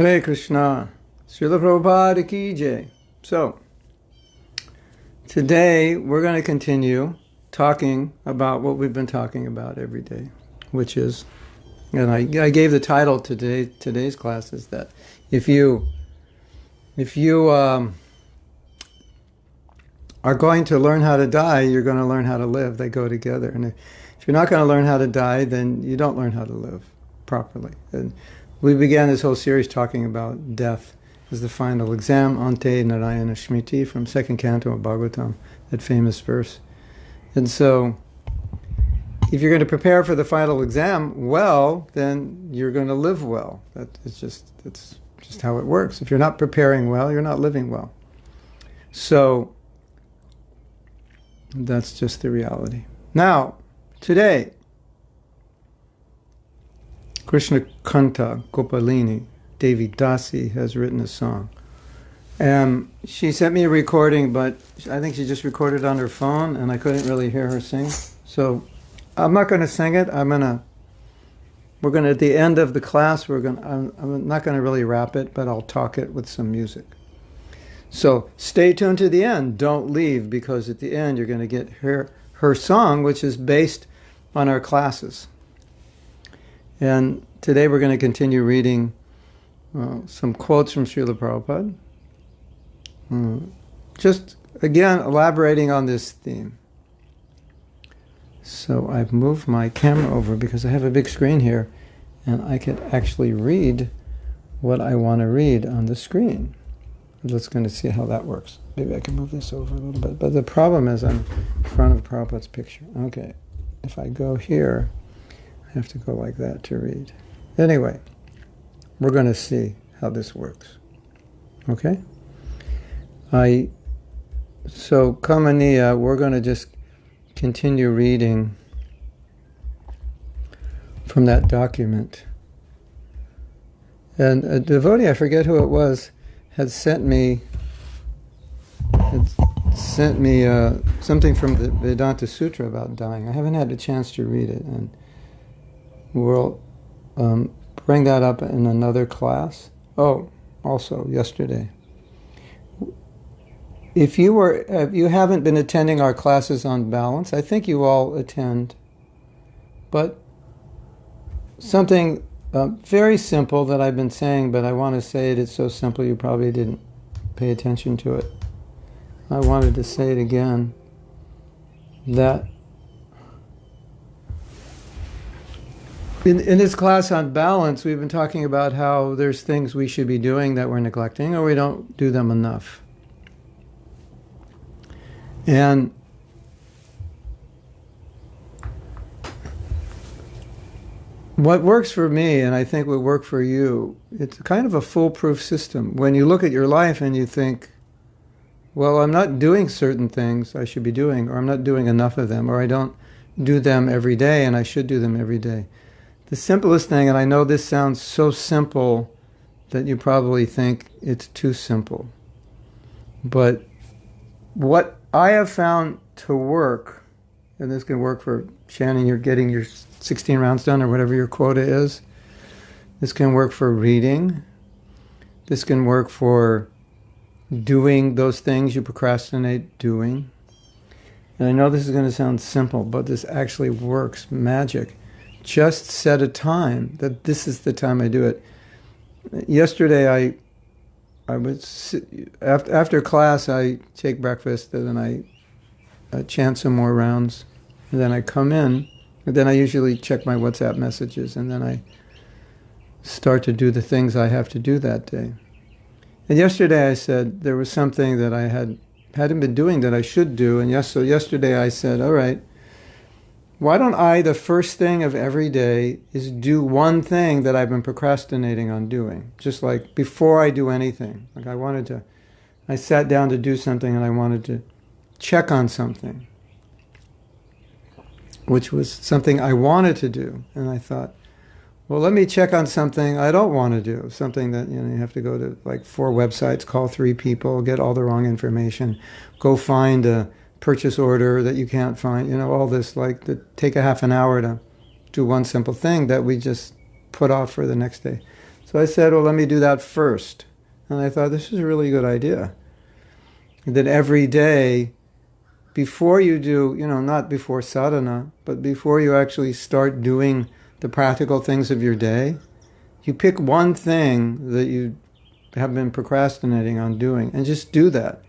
Hare Krishna, Srila Prabhupada ki jai. So, today we're going to continue talking about what we've been talking about every day, which is, and I gave the title to today's class is that if you are going to learn how to die, you're going to learn how to live. They go together. And if you're not going to learn how to die, then you don't learn how to live properly. And we began this whole series talking about death as the final exam, Ante Narayana Shmriti, from second canto of Bhagavatam, that famous verse. And so, if you're going to prepare for the final exam well, then you're going to live well. It's just how it works. If you're not preparing well, you're not living well. So, that's just the reality. Now, today, Krishna Kanta Gopalini, Devi Dasi, has written a song. And she sent me a recording, but I think she just recorded on her phone, and I couldn't really hear her sing. So I'm not going to sing it. We're going to, at the end of the class, I'm not going to really rap it, but I'll talk it with some music. So stay tuned to the end. Don't leave, because at the end you're going to get her song, which is based on our classes. And today we're going to continue reading some quotes from Srila Prabhupada. Just, again, elaborating on this theme. So I've moved my camera over because I have a big screen here, and I can actually read what I want to read on the screen. Let's going to see how that works. Maybe I can move this over a little bit. But the problem is I'm in front of Prabhupada's picture. Okay, if I go here, I have to go like that to read. Anyway, we're going to see how this works. Okay? So, Kamaniya, we're going to just continue reading from that document. And a devotee, I forget who it was, had sent me something from the Vedanta Sutra about dying. I haven't had a chance to read it, and we'll bring that up in another class. Oh, also yesterday. If you haven't been attending our classes on balance, I think you all attend, but something very simple that I've been saying, but I want to say it. It's so simple you probably didn't pay attention to it. I wanted to say it again, that in this class on balance, we've been talking about how there's things we should be doing that we're neglecting, or we don't do them enough. And what works for me, and I think will work for you, it's kind of a foolproof system. When you look at your life and you think, well, I'm not doing certain things I should be doing, or I'm not doing enough of them, or I don't do them every day and I should do them every day. The simplest thing, and I know this sounds so simple that you probably think it's too simple, but what I have found to work, and this can work for Shannon, you're getting your 16 rounds done or whatever your quota is. This can work for reading. This can work for doing those things you procrastinate doing. And I know this is going to sound simple, but this actually works magic. Just set a time that this is the time I do it. Yesterday I was, after class I take breakfast, and then I chant some more rounds, and then I come in, and then I usually check my WhatsApp messages, and then I start to do the things I have to do that day. And yesterday I said there was something that I hadn't been doing that I should do, and so yesterday I said, all right, why don't I, the first thing of every day, is do one thing that I've been procrastinating on doing, just like before I do anything. Like I sat down to do something and I wanted to check on something, which was something I wanted to do. And I thought, well, let me check on something I don't want to do, something that, you have to go to like 4 websites, call 3 people, get all the wrong information, go find a purchase order that you can't find, all this, like take a half an hour to do one simple thing that we just put off for the next day. So I said, well, let me do that first. And I thought, this is a really good idea. That every day, before you do, not before sadhana, but before you actually start doing the practical things of your day, you pick one thing that you have been procrastinating on doing and just do that.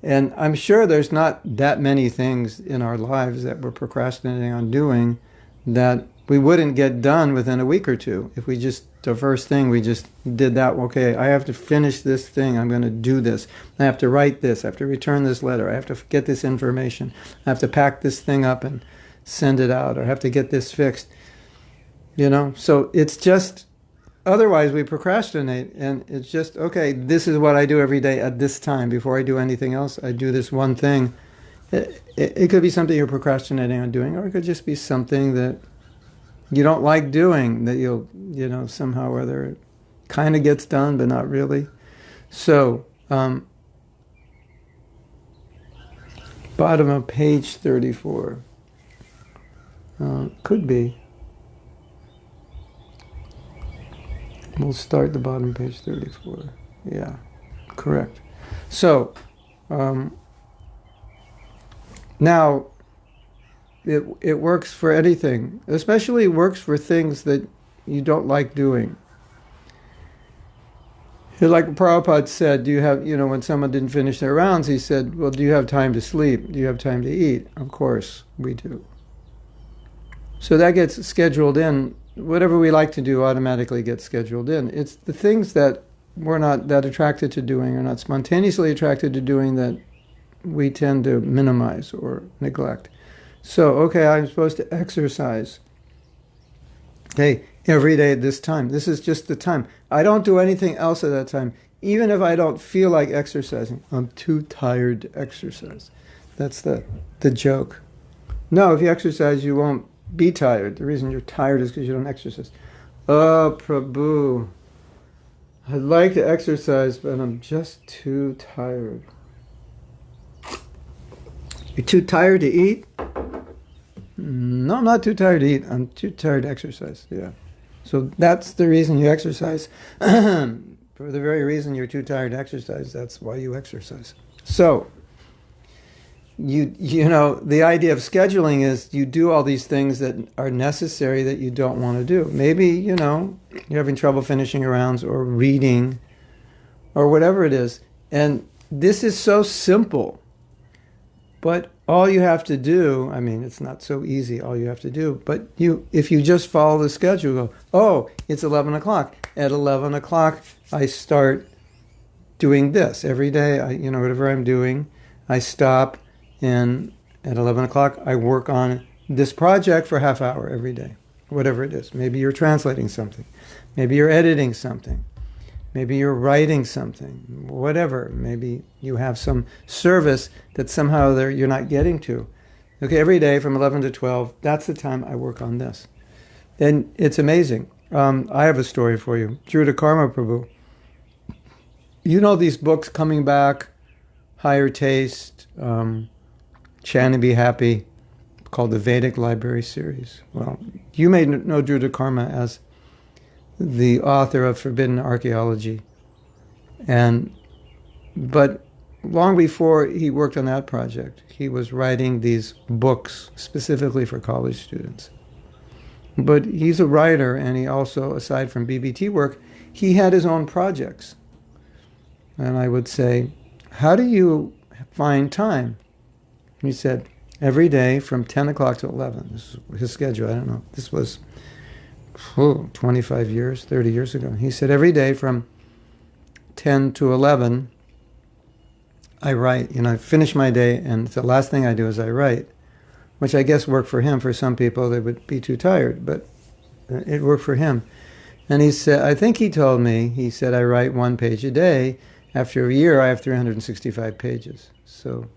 And I'm sure there's not that many things in our lives that we're procrastinating on doing that we wouldn't get done within a week or two if we just, the first thing we just did that. Okay, I have to finish this thing. I'm going to do this. I have to write this. I have to return this letter. I have to get this information. I have to pack this thing up and send it out. Or I have to get this fixed. So it's just, otherwise we procrastinate, and it's just, okay, this is what I do every day at this time. Before I do anything else, I do this one thing. It could be something you're procrastinating on doing, or it could just be something that you don't like doing, that you'll, somehow or other it kind of gets done, but not really. So, bottom of page 34. Could be. We'll start the bottom of page 34. Yeah, correct. So, now, it works for anything, especially works for things that you don't like doing. Like Prabhupada said, do you have, when someone didn't finish their rounds, he said, well, do you have time to sleep? Do you have time to eat? Of course, we do. So that gets scheduled in. Whatever we like to do automatically gets scheduled in. It's the things that we're not that attracted to doing or not spontaneously attracted to doing that we tend to minimize or neglect. So, okay, I'm supposed to exercise. Hey, every day at this time. This is just the time. I don't do anything else at that time. Even if I don't feel like exercising, I'm too tired to exercise. That's the joke. No, if you exercise, you won't be tired. The reason you're tired is because you don't exercise. Oh, Prabhu, I'd like to exercise, but I'm just too tired. You're too tired to eat? No, I'm not too tired to eat. I'm too tired to exercise. Yeah. So that's the reason you exercise. For the very reason you're too tired to exercise, that's why you exercise. So, the idea of scheduling is you do all these things that are necessary that you don't want to do. Maybe, you're having trouble finishing your rounds or reading or whatever it is. And this is so simple. But all you have to do, it's not so easy, all you have to do, but if you just follow the schedule, go, it's 11 o'clock. At 11 o'clock, I start doing this. Every day, whatever I'm doing, I stop, and at 11 o'clock, I work on this project for a half hour every day, whatever it is. Maybe you're translating something. Maybe you're editing something. Maybe you're writing something, whatever. Maybe you have some service that somehow you're not getting to. Okay, every day from 11 to 12, that's the time I work on this. And it's amazing. I have a story for you. BUT Prabhu. These books coming back, Higher Taste, Chant and Be Happy, called the Vedic Library Series. Well, you may know BUT Karma as the author of Forbidden Archaeology. But long before he worked on that project, he was writing these books specifically for college students. But he's a writer, and he also, aside from BBT work, he had his own projects. And I would say, how do you find time? He said, every day from 10 o'clock to 11. This is his schedule. I don't know. This was 25 years, 30 years ago. He said, every day from 10 to 11, I write. I finish my day, and the last thing I do is I write, which I guess worked for him. For some people, they would be too tired, but it worked for him. And he said, I think he told me, he said, I write 1 page a day. After a year, I have 365 pages. So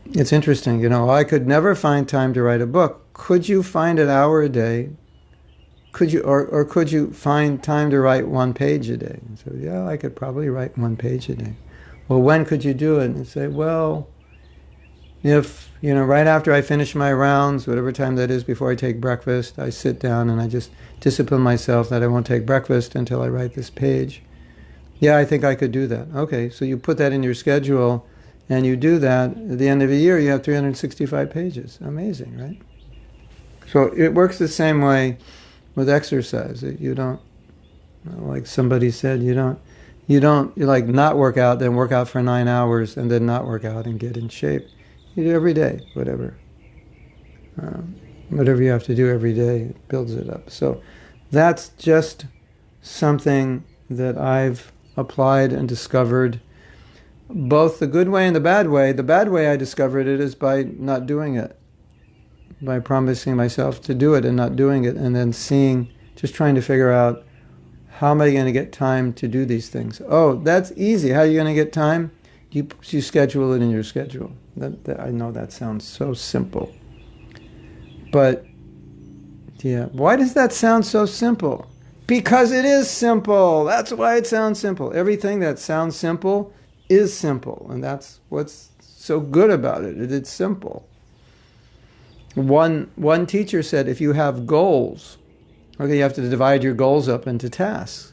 it's interesting. I could never find time to write a book. Could you find an hour a day? Could you find time to write 1 page a day? And so, yeah, I could probably write 1 page a day. Well, when could you do it? And say, well, if, right after I finish my rounds, whatever time that is before I take breakfast, I sit down and I just discipline myself that I won't take breakfast until I write this page. Yeah, I think I could do that. Okay, so you put that in your schedule and you do that. At the end of a year, you have 365 pages. Amazing, right? So it works the same way with exercise. You don't, like somebody said, you like not work out, then work out for 9 hours, and then not work out and get in shape. You do every day, whatever. Whatever you have to do every day, it builds it up. So that's just something that I've applied and discovered, both the good way and the bad way. The bad way I discovered it is by not doing it, by promising myself to do it and not doing it, and then just trying to figure out, how am I going to get time to do these things? Oh, that's easy. How are you going to get time? You schedule it in your schedule. I know that sounds so simple. But, yeah, why does that sound so simple? Because it is simple. That's why it sounds simple. Everything that sounds simple is simple. And that's what's so good about it. It's simple. One teacher said, if you have goals, okay, you have to divide your goals up into tasks.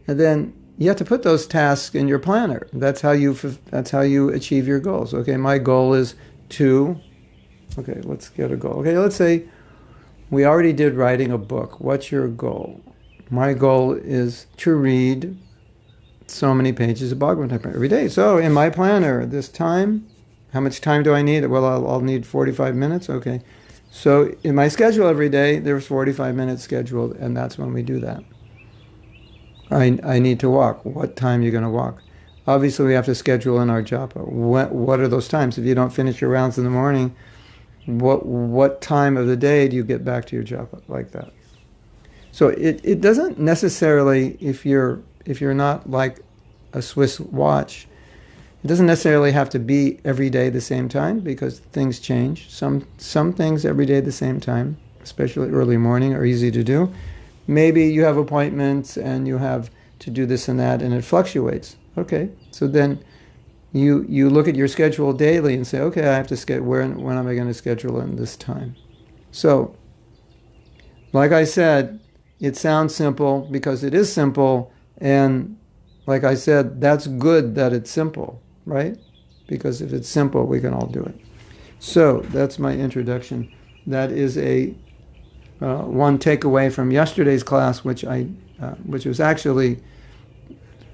And then you have to put those tasks in your planner. That's how you achieve your goals. Okay, my goal is to, okay, let's get a goal. Okay, let's say we already did writing a book. What's your goal? My goal is to read so many pages of Bhagavatam every day. So in my planner, this time, how much time do I need? Well, I'll need 45 minutes. Okay. So in my schedule every day, there's 45 minutes scheduled, and that's when we do that. I need to walk. What time are you going to walk? Obviously, we have to schedule in our japa. What are those times? If you don't finish your rounds in the morning, what time of the day do you get back to your japa like that? So it doesn't necessarily, if you're not like a Swiss watch, it doesn't necessarily have to be every day the same time, because things change. Some things every day at the same time, especially early morning, are easy to do. Maybe you have appointments and you have to do this and that, and it fluctuates. Okay, so then you look at your schedule daily and say, okay, I have to when am I going to schedule in this time? So, like I said, it sounds simple because it is simple, and like I said, that's good that it's simple, right? Because if it's simple, we can all do it. So that's my introduction. That is one takeaway from yesterday's class, which was actually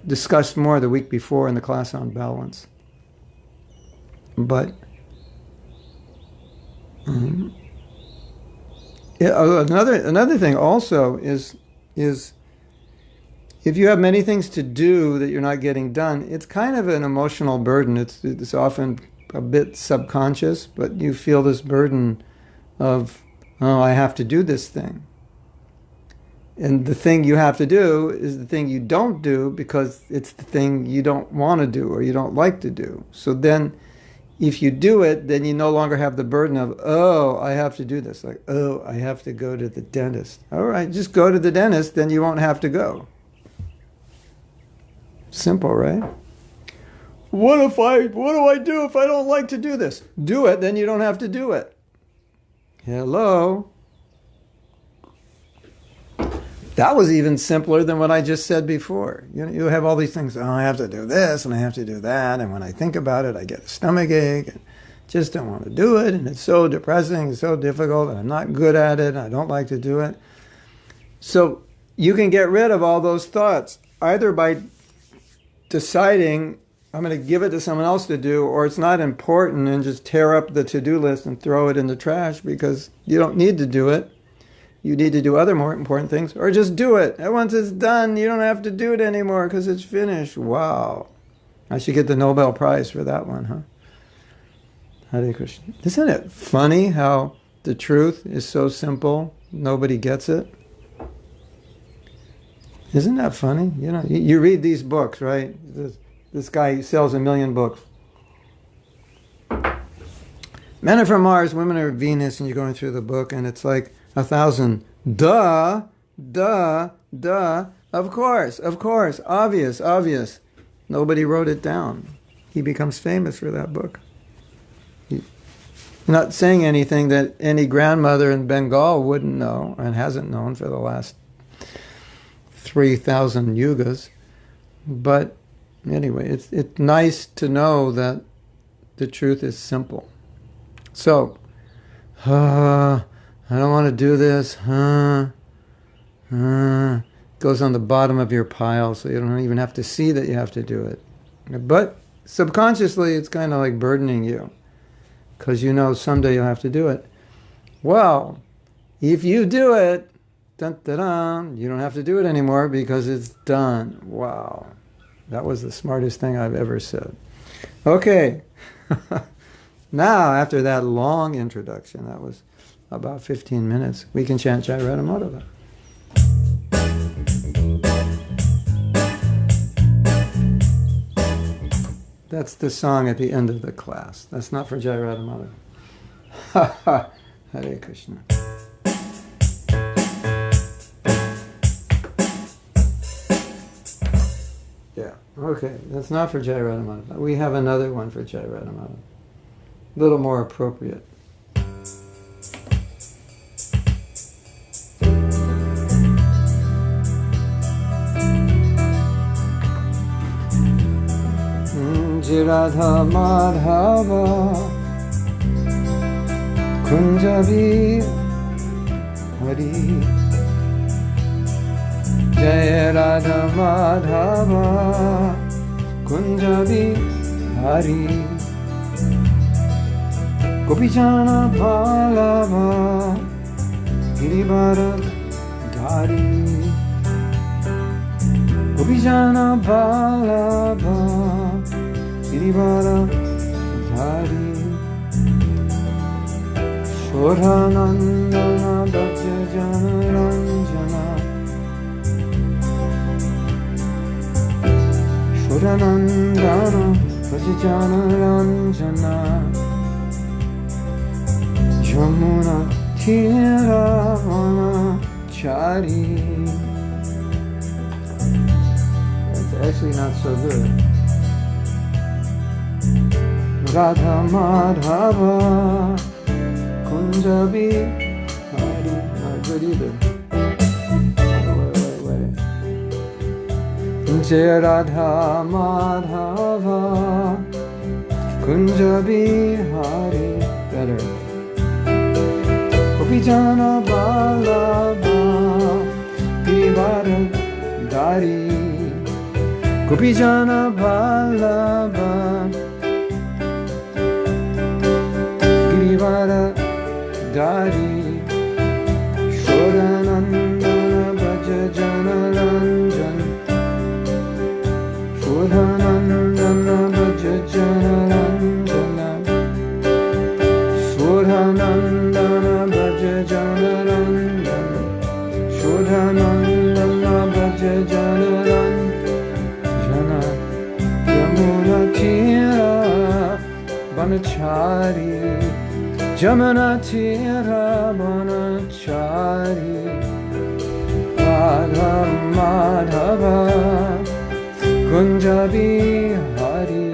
discussed more the week before in the class on balance. But another thing also is if you have many things to do that you're not getting done, it's kind of an emotional burden. It's often a bit subconscious, but you feel this burden of, oh, I have to do this thing. And the thing you have to do is the thing you don't do because it's the thing you don't want to do or you don't like to do. So then if you do it, then you no longer have the burden of, oh, I have to do this. Like, oh, I have to go to the dentist. All right, just go to the dentist, then you won't have to go. Simple, right? What do I do if I don't like to do this? Do it, then you don't have to do it. Hello? That was even simpler than what I just said before. You have all these things, oh, I have to do this and I have to do that, and when I think about it, I get a stomach ache and just don't want to do it, and it's so depressing, it's so difficult, and I'm not good at it, and I don't like to do it. So you can get rid of all those thoughts either by deciding I'm going to give it to someone else to do, or it's not important and just tear up the to-do list and throw it in the trash because you don't need to do it. You need to do other more important things, or just do it. And once it's done, you don't have to do it anymore because it's finished. Wow. I should get the Nobel Prize for that one, huh? Hare Krishna. Isn't it funny how the truth is so simple, nobody gets it? Isn't that funny? You read these books, right? This guy sells 1 million books. Men are from Mars, women are Venus, and you're going through the book, and it's like 1,000. Duh. Of course. Obvious. Nobody wrote it down. He becomes famous for that book. Not saying anything that any grandmother in Bengal wouldn't know and hasn't known for the last 3,000 yugas. But anyway, it's nice to know that the truth is simple. So, I don't want to do this. Goes on the bottom of your pile, so you don't even have to see that you have to do it. But subconsciously, it's kind of like burdening you, because you know someday you'll have to do it. Well, if you do it, dun, dun, dun, you don't have to do it anymore because it's done. Wow. That was the smartest thing I've ever said. Okay. Now, after that long introduction, that was about 15 minutes, we can chant Jai Radhamadhava. That's the song at the end of the class. That's not for Jai Radhamadhava. Hare Krishna. Yeah, okay. That's not for Jai Radhamadhava. We have another one for Jai Radhamadhava. A little more appropriate. Radha Madhava Kunjabi Hari Jai Radha Madhava Kunjabi Hari Gopijana Ballava Girivara Dhari Gopijana Ballava Girivara Dhari Shodhanandana Bhajajana Ranjana Shodhanandana Bhajajana Ranjana Yamuna Tiravana Chari. That's actually not so good. Radha Madhava Kunjabi Hari. Not good either. Wait. Jai Radha Madhava Kunjabi Hari. Better. Gopijana Ballava Girivara Dhari Gopijana Ballava Girivara Dhari Shodhanandana Bhajajana Ranjan Shodhanandana Bhajajana Ranjana Shodhanandana Bhajajana Ranjana Shodhanandana Bhajajana Ranjana Yamuna Tira Banachari Jamana Tira Banachari Radha Madhava Kunjabi Hari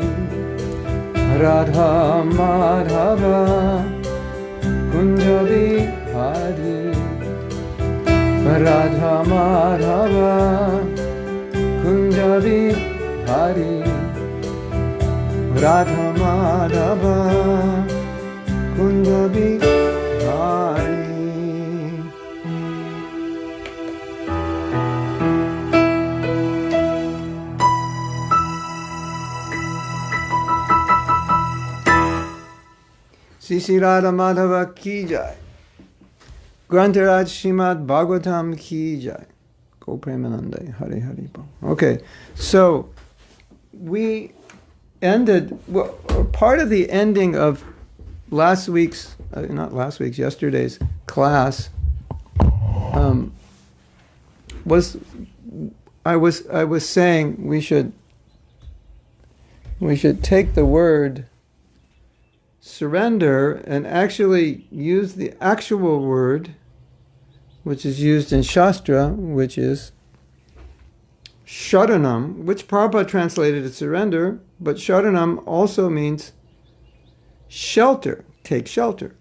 Radha Madhava Kunjabi Hari Radha Madhava Kunjabi Hari Radha Madhava Kunjabi Hari. Sisi Radha Madhava Ki Jai. Grantaraj Srimad Bhagavatam Ki Jai. Go Premanande. Hare Hare. Okay, so we ended, well, part of the ending of yesterday's class was I was saying we should take the word surrender and actually use the actual word which is used in Shastra, which is Sharanam, which Prabhupada translated as surrender, but Sharanam also means shelter, take shelter,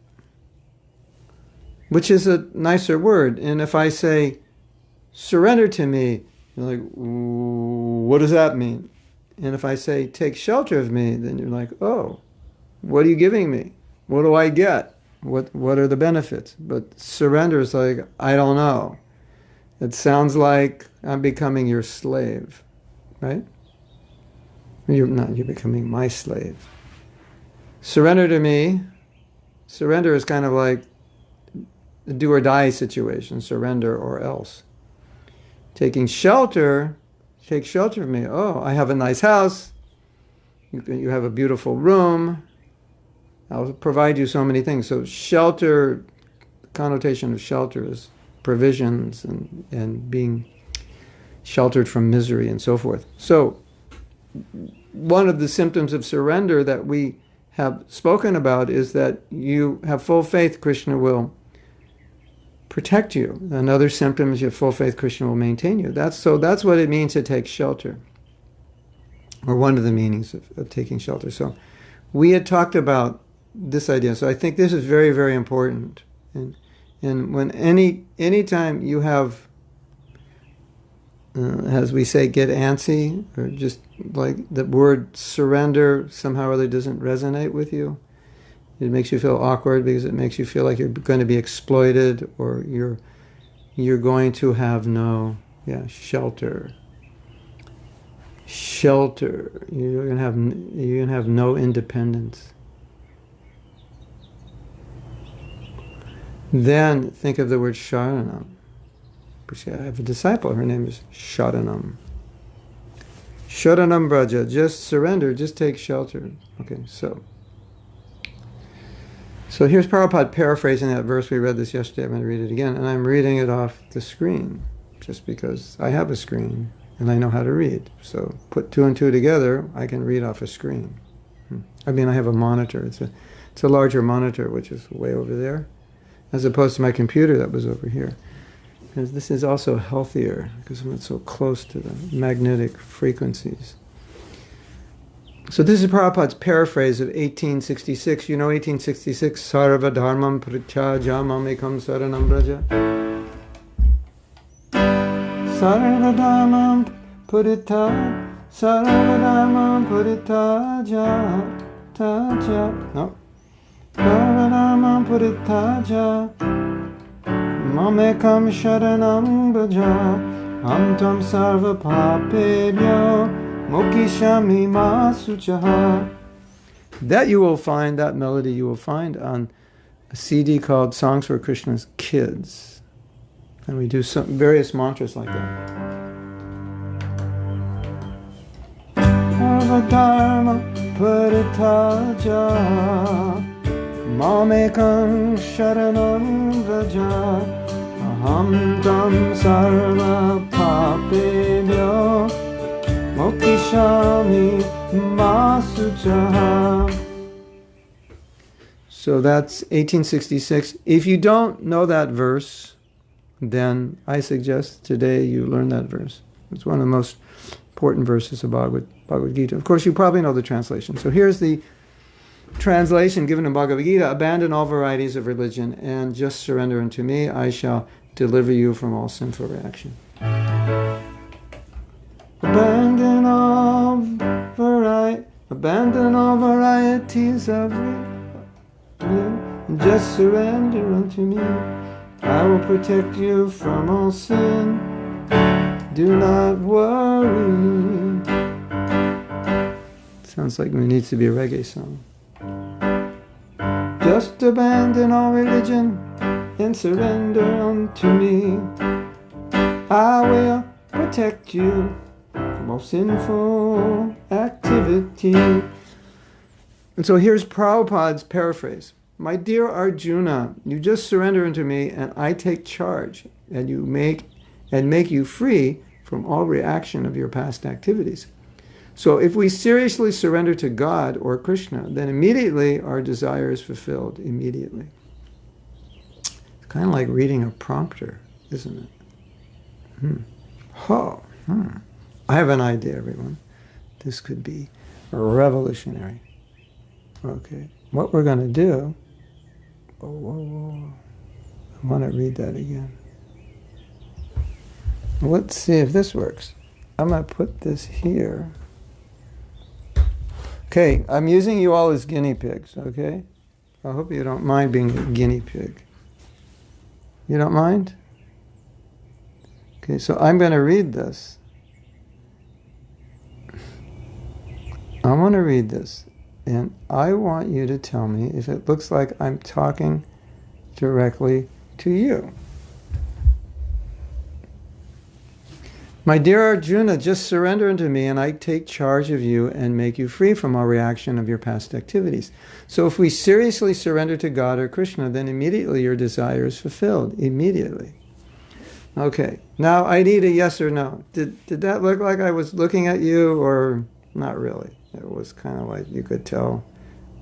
which is a nicer word. And if I say, surrender to me, you're like, what does that mean? And if I say, take shelter of me, then you're like, oh, what are you giving me? What do I get? What are the benefits? But surrender is like, I don't know. It sounds like I'm becoming your slave, right? You're becoming my slave. Surrender to me. Surrender is kind of like a do or die situation, surrender or else. Taking shelter, take shelter of me. Oh, I have a nice house. You have a beautiful room. I'll provide you so many things. So shelter, the connotation of shelter is provisions and being sheltered from misery and so forth. So one of the symptoms of surrender that we have spoken about is that you have full faith Krishna will protect you. Another symptom is you have full faith Krishna will maintain you. That's what it means to take shelter, or one of the meanings of taking shelter. So we had talked about this idea. So I think this is very, very important. And when anytime you have, as we say, get antsy, or just like the word surrender somehow or other doesn't resonate with you, it makes you feel awkward because it makes you feel like you're going to be exploited, or you're going to have no shelter. You're going to have no independence. Then think of the word sharanam. I have a disciple, her name is Sharanam. Sharanam Braja, just surrender, just take shelter. Okay, so here's Prabhupada paraphrasing that verse. We read this yesterday, I'm going to read it again, and I'm reading it off the screen, just because I have a screen, and I know how to read. So put two and two together, I can read off a screen. I mean, I have a monitor. It's a larger monitor, which is way over there, as opposed to my computer that was over here. Because this is also healthier, because I'm not so close to the magnetic frequencies. So this is Prabhupada's paraphrase of 1866. You know 1866, Sarva Dharmam Prityaja Mamekam Saranam Braja. Sarva Dharmam Purita, Sarva Dharmam Puritaja, Taja. No. Sarva Dharmam Puritaja, Mamekam Sharanam Braja, Amtam Sarva Papebhyo Mokishami Masuchaha. That you will find, that melody you will find on a CD called Songs for Krishna's Kids. And we do some various mantras like that. Sarvadharma Paritaja Mamekam Sharanam Vraja Aham Tam Sarva Papebhyo Mokishami Masuchaha. So that's 1866. If you don't know that verse, then I suggest today you learn that verse. It's one of the most important verses of Bhagavad Gita. Of course, you probably know the translation. So here's the translation given in Bhagavad Gita. Abandon all varieties of religion and just surrender unto me. I shall deliver you from all sinful reaction. Abandon all varieties of religion, just surrender unto me. I will protect you from all sin. Do not worry. Sounds like it needs to be a reggae song. Just abandon all religion and surrender unto me. I will protect you from all sinful activity. And so here's Prabhupada's paraphrase. My dear Arjuna, you just surrender unto me and I take charge and make you free from all reaction of your past activities. So if we seriously surrender to God or Krishna, then immediately our desire is fulfilled, immediately. It's kind of like reading a prompter, isn't it? I have an idea, everyone. This could be revolutionary. Okay, what we're going to do whoa. I want to read that again. Let's see if this works. I'm going to put this here. Okay, I'm using you all as guinea pigs, okay? I hope you don't mind being a guinea pig. You don't mind? Okay, so I'm going to read this. I want to read this, and I want you to tell me if it looks like I'm talking directly to you. My dear Arjuna, just surrender unto me and I take charge of you and make you free from all reaction of your past activities. So if we seriously surrender to God or Krishna, then immediately your desire is fulfilled. Immediately. Okay, now I need a yes or no. Did that look like I was looking at you or not really? It was kind of like you could tell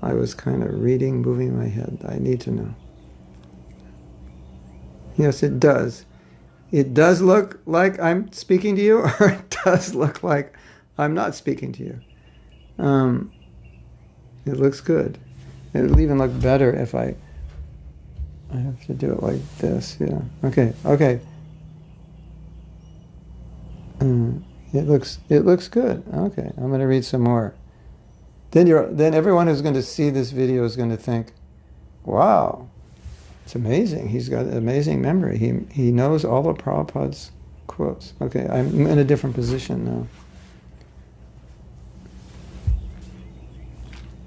I was kind of reading, moving my head. I need to know. Yes, it does. It does look like I'm speaking to you, or it does look like I'm not speaking to you. It looks good. It'll even look better if I have to do it like this. Yeah. Okay. It looks good. Okay. I'm going to read some more. Then everyone who's going to see this video is going to think, wow. It's amazing. He's got an amazing memory. He knows all of Prabhupada's quotes. Okay, I'm in a different position now.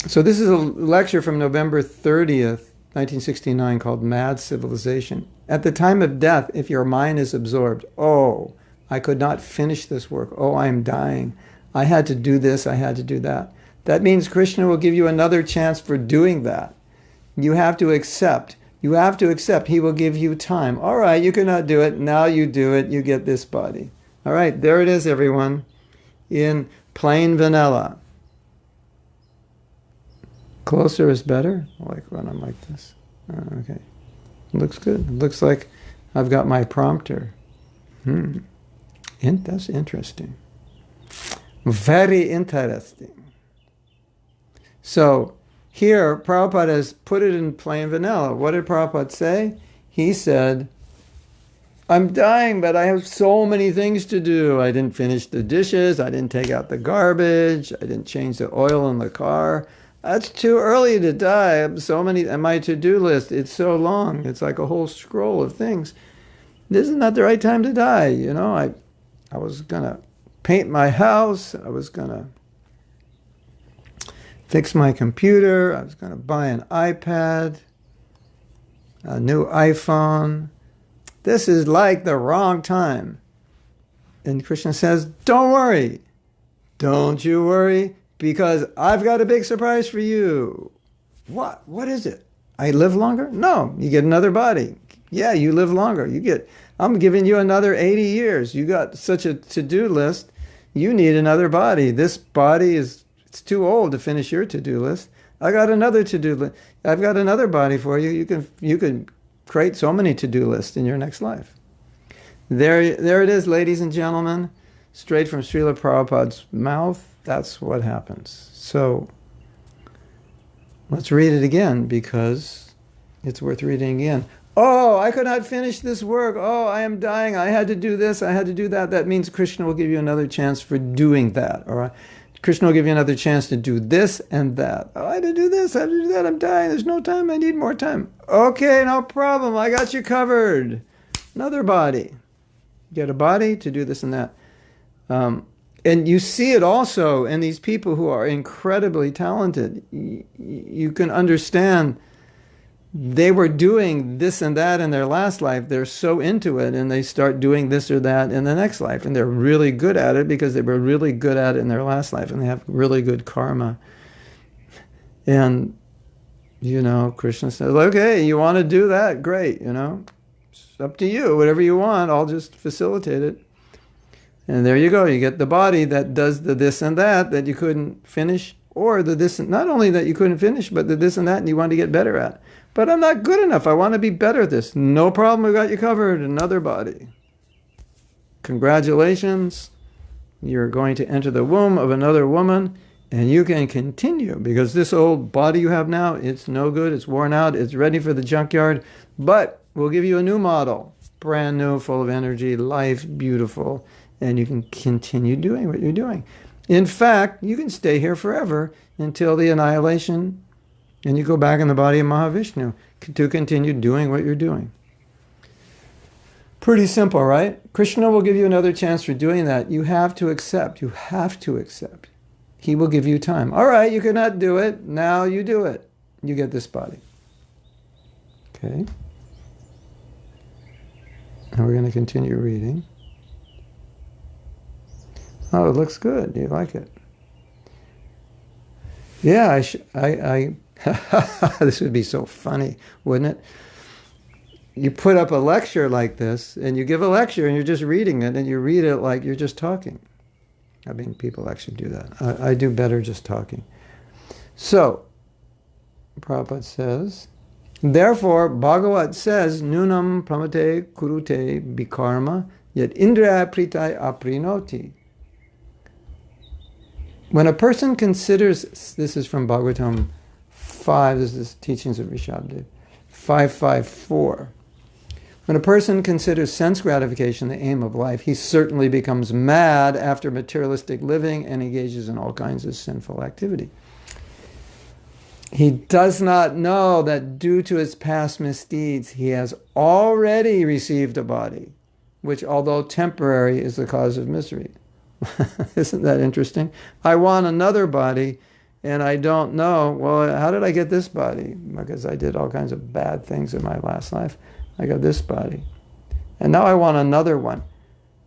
So this is a lecture from November 30th, 1969 called Mad Civilization. At the time of death, if your mind is absorbed, oh, I could not finish this work. Oh, I am dying. I had to do this. I had to do that. That means Krishna will give you another chance for doing that. You have to accept. You have to accept. He will give you time. All right, you cannot do it. Now you do it. You get this body. All right, there it is, everyone, in plain vanilla. Closer is better, like when I'm like this. Okay, looks good. It looks like I've got my prompter. That's interesting. Very interesting. So, here, Prabhupada has put it in plain vanilla. What did Prabhupada say? He said, I'm dying, but I have so many things to do. I didn't finish the dishes. I didn't take out the garbage. I didn't change the oil in the car. That's too early to die. I have so many, and my to-do list, it's so long. It's like a whole scroll of things. This is not the right time to die. You know, I was going to paint my house. I was going to fix my computer. I was going to buy an iPad, a new iPhone. This is like the wrong time. And Krishna says, don't worry. Don't you worry, because I've got a big surprise for you. What? What is it? I live longer? No, you get another body. Yeah, you live longer. I'm giving you another 80 years. You got such a to-do list. You need another body. This body it's too old to finish your to-do list. I got another to-do list. I've got another body for you. You can create so many to-do lists in your next life. There it is, ladies and gentlemen, straight from Srila Prabhupada's mouth. That's what happens. So let's read it again because it's worth reading again. Oh, I could not finish this work. Oh, I am dying. I had to do this. I had to do that. That means Krishna will give you another chance for doing that. All right. Krishna will give you another chance to do this and that. Oh, I had to do this, I had to do that, I'm dying, there's no time, I need more time. Okay, no problem, I got you covered. Another body. Get a body to do this and that. And you see it also in these people who are incredibly talented. You can understand they were doing this and that in their last life. They're so into it, and they start doing this or that in the next life. And they're really good at it because they were really good at it in their last life, and they have really good karma. And, Krishna says, okay, you want to do that? Great, It's up to you. Whatever you want, I'll just facilitate it. And there you go. You get the body that does the this and that you couldn't finish, or the this, not only that you couldn't finish, but the this and that you want to get better at. But I'm not good enough. I want to be better at this. No problem. We got you covered. Another body. Congratulations. You're going to enter the womb of another woman And you can continue, because this old body you have now, it's no good, it's worn out, it's ready for the junkyard, but we'll give you a new model, brand new, full of energy, life, beautiful, and you can continue doing what you're doing. In fact, you can stay here forever until the annihilation, and you go back in the body of Mahavishnu to continue doing what you're doing. Pretty simple, right? Krishna will give you another chance for doing that. You have to accept. You have to accept. He will give you time. All right, you cannot do it. Now you do it. You get this body. Okay. And we're going to continue reading. Oh, it looks good. You like it? Yeah, this would be so funny, wouldn't it? You put up a lecture like this, and you give a lecture, and you're just reading it, and you read it like you're just talking. I mean, people actually do that. I do better just talking. So, Prabhupada says, therefore, Bhagavat says, Nunam pramate kurute bikarma, yet indriya pritai aprinoti. When a person considers, this is from Bhagavatam 5, this is teachings of Rishabdev, 554. When a person considers sense gratification the aim of life, he certainly becomes mad after materialistic living and engages in all kinds of sinful activity. He does not know that due to his past misdeeds, he has already received a body, which, although temporary, is the cause of misery. Isn't that interesting? I want another body, and I don't know, well, how did I get this body? Because I did all kinds of bad things in my last life. I got this body. And now I want another one.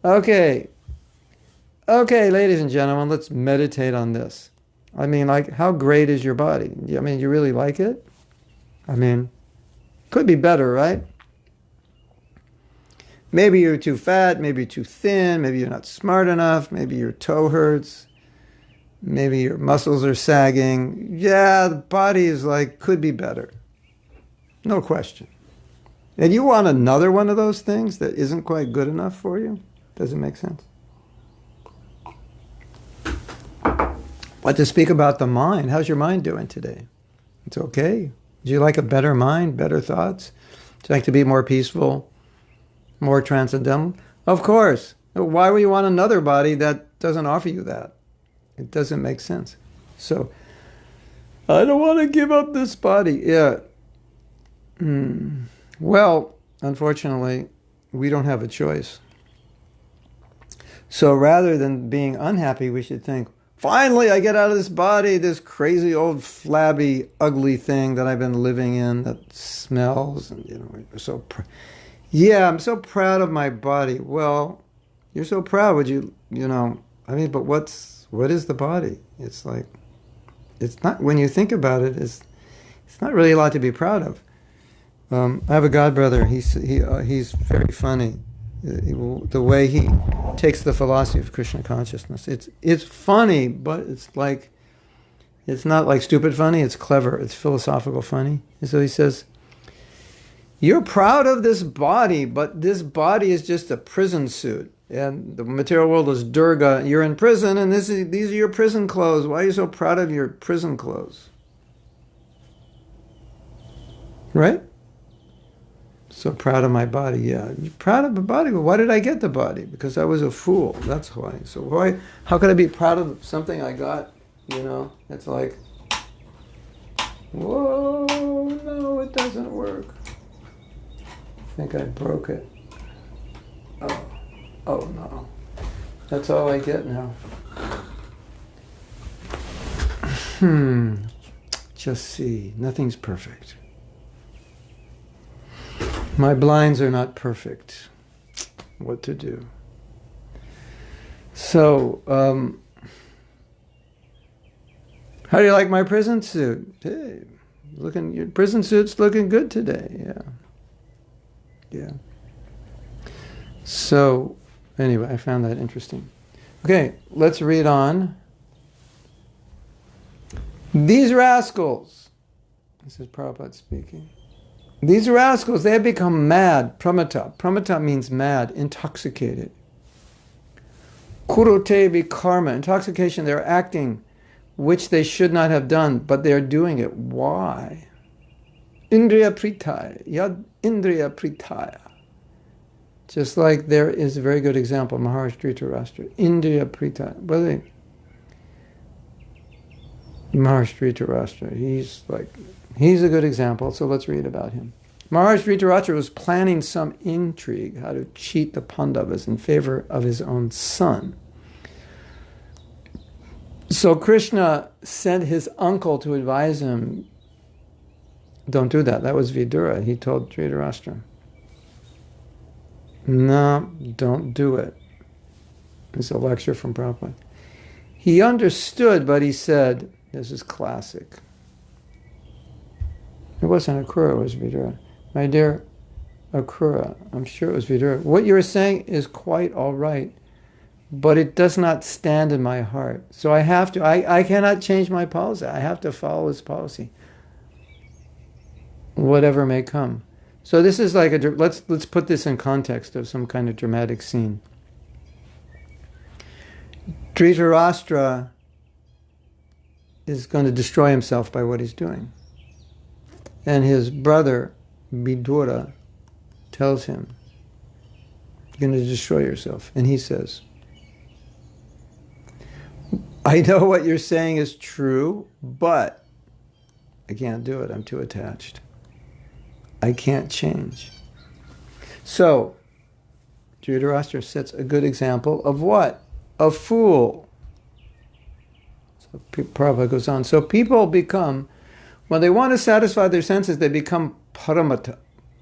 Okay, ladies and gentlemen, let's meditate on this. I mean, like, how great is your body? I mean, you really like it? I mean, could be better, right? Maybe you're too fat, maybe you're too thin, maybe you're not smart enough, maybe your toe hurts, maybe your muscles are sagging. Yeah, the body is like, could be better. No question. And you want another one of those things that isn't quite good enough for you? Does it make sense? But to speak about the mind, how's your mind doing today? It's okay. Do you like a better mind, better thoughts? Do you like to be more peaceful, more transcendental? Of course. Why would you want another body that doesn't offer you that? It doesn't make sense. So, I don't want to give up this body. Yeah. Well, unfortunately, we don't have a choice. So rather than being unhappy, we should think, finally, I get out of this body, this crazy old flabby, ugly thing that I've been living in that smells. And, I'm so proud of my body. Well, you're so proud, but what is the body? It's like, it's not, when you think about it, it's not really a lot to be proud of. I have a godbrother. He's very funny. The way he takes the philosophy of Krishna consciousness. It's funny, but it's not like stupid funny. It's clever. It's philosophical funny. And so he says, you're proud of this body, but this body is just a prison suit. And the material world is Durga. You're in prison, and these are your prison clothes. Why are you so proud of your prison clothes? Right? So proud of my body. Yeah, you're proud of the body. But why did I get the body? Because I was a fool. That's why. So how could I be proud of something I got? It's like, whoa, no, it doesn't work. I think I broke it. Oh no. That's all I get now. Just see. Nothing's perfect. My blinds are not perfect. What to do? So, how do you like my prison suit? Hey, your prison suit's looking good today. Yeah. So, anyway, I found that interesting. Okay, let's read on. These rascals, this is Prabhupada speaking. These rascals, they have become mad. Pramata. Pramata means mad, intoxicated. Kurute karma. Intoxication, they're acting which they should not have done, but they are doing it. Why? Indriya pritaya, yad indriya pritaya. Just like there is a very good example, Maharaj Dhritarashtra, Indriya pritaya. Brother, Maharaj Dhritarashtra, he's a good example, so let's read about him. Maharaj Dhritarashtra was planning some intrigue, how to cheat the Pandavas in favor of his own son. So Krishna sent his uncle to advise him, don't do that. That was Vidura. He told Dhritarashtra, no, don't do it. It's a lecture from Prabhupada. He understood, but he said, this is classic. It wasn't Akrura, it was Vidura. My dear Akrura, I'm sure it was Vidura. What you're saying is quite all right, but it does not stand in my heart. So I cannot change my policy. I have to follow his policy, whatever may come. So this is like let's put this in context of some kind of dramatic scene. Dhritarashtra is going to destroy himself by what he's doing. And his brother, Vidura, tells him, you're going to destroy yourself. And he says, I know what you're saying is true, but I can't do it. I'm too attached. I can't change. So, Dhritarashtra sets a good example of what? A fool. So Prabhupada goes on. So people become, when they want to satisfy their senses, they become pramata.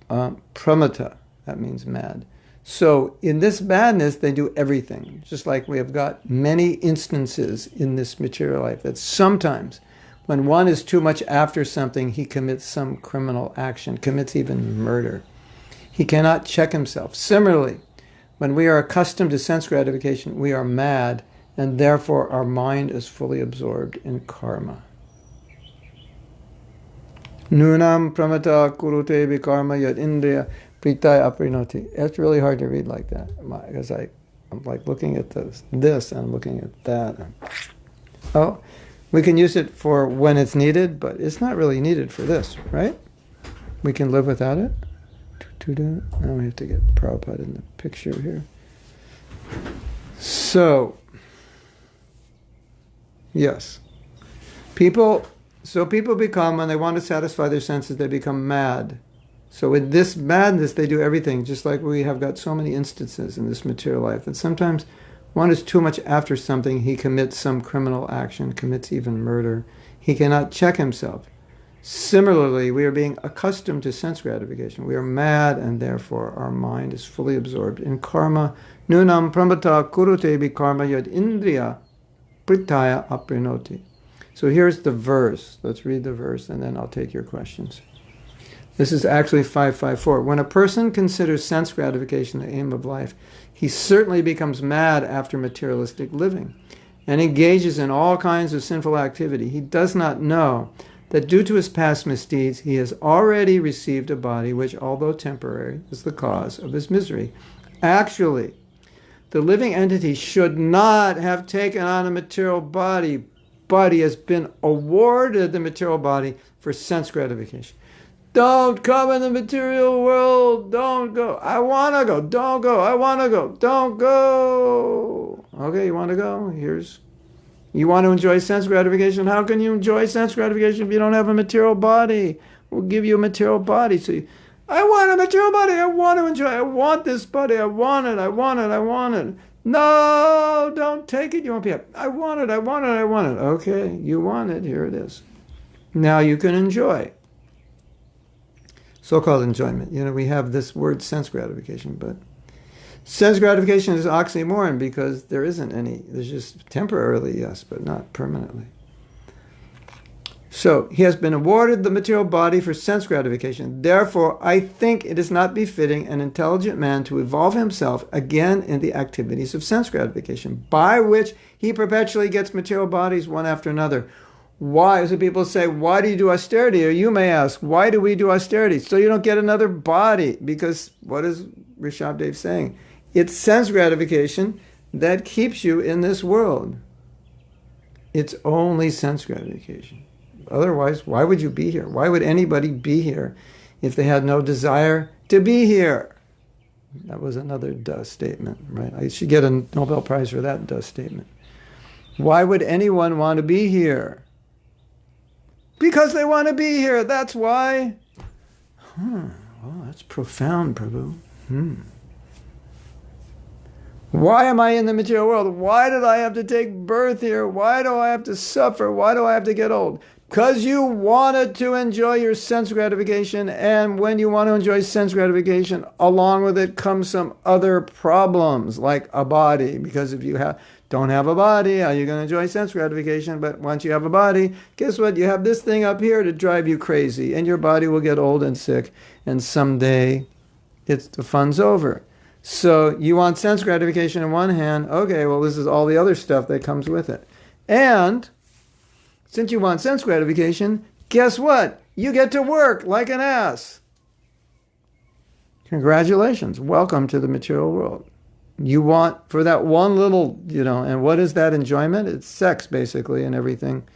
Pramata, that means mad. So in this madness, they do everything. Just like we have got many instances in this material life that sometimes when one is too much after something, he commits some criminal action, commits even murder. He cannot check himself. Similarly, when we are accustomed to sense gratification, we are mad, and therefore our mind is fully absorbed in karma. Nunam pramata kurute vikarma yad indriya pritaya aprinoti. It's really hard to read like that, because I'm like looking at this and I'm looking at that. Oh, we can use it for when it's needed, but it's not really needed for this, right? We can live without it. Now we have to get Prabhupada in the picture here. So, yes. People become, when they want to satisfy their senses, they become mad. So in this madness, they do everything, just like we have got so many instances in this material life, that sometimes one is too much after something, he commits some criminal action, commits even murder. He cannot check himself. Similarly, we are being accustomed to sense gratification. We are mad, and therefore our mind is fully absorbed in karma. Nunam pramata kurute bi karma yad indriya pritaya aprinoti. So here's the verse. Let's read the verse, and then I'll take your questions. This is actually 554. When a person considers sense gratification the aim of life, he certainly becomes mad after materialistic living and engages in all kinds of sinful activity. He does not know that due to his past misdeeds, he has already received a body which, although temporary, is the cause of his misery. Actually, the living entity should not have taken on a material body, but he has been awarded the material body for sense gratification. Don't come in the material world. Don't go. I want to go. Don't go. I want to go. Don't go. Okay, you want to go? You want to enjoy sense gratification. How can you enjoy sense gratification if you don't have a material body? We'll give you a material body. So I want a material body. I want to enjoy. I want this body. I want it. I want it. I want it. No, don't take it. You won't be happy. I want it. I want it. I want it. Okay, you want it. Here it is. Now you can enjoy. So-called enjoyment. We have this word sense gratification, but sense gratification is oxymoron because there isn't any. There's just temporarily, yes, but not permanently. So he has been awarded the material body for sense gratification. Therefore, I think it is not befitting an intelligent man to involve himself again in the activities of sense gratification, by which he perpetually gets material bodies one after another. Why? So people say, why do you do austerity? Or you may ask, why do we do austerity? So you don't get another body. Because what is Rishabdev saying? It's sense gratification that keeps you in this world. It's only sense gratification. Otherwise, why would you be here? Why would anybody be here if they had no desire to be here? That was another duh statement, right? I should get a Nobel Prize for that duh statement. Why would anyone want to be here? Because they want to be here. That's why. Well, that's profound, Prabhu. Why am I in the material world? Why did I have to take birth here? Why do I have to suffer? Why do I have to get old? Because you wanted to enjoy your sense gratification, and when you want to enjoy sense gratification, along with it comes some other problems, like a body. Because if you don't have a body, how are you going to enjoy sense gratification? But once you have a body, guess what? You have this thing up here to drive you crazy, and your body will get old and sick, and someday the fun's over. So you want sense gratification in one hand. Okay, well, this is all the other stuff that comes with it. And since you want sense gratification, guess what? You get to work like an ass. Congratulations. Welcome to the material world. You want, for that one little, and what is that enjoyment? It's sex, basically, and everything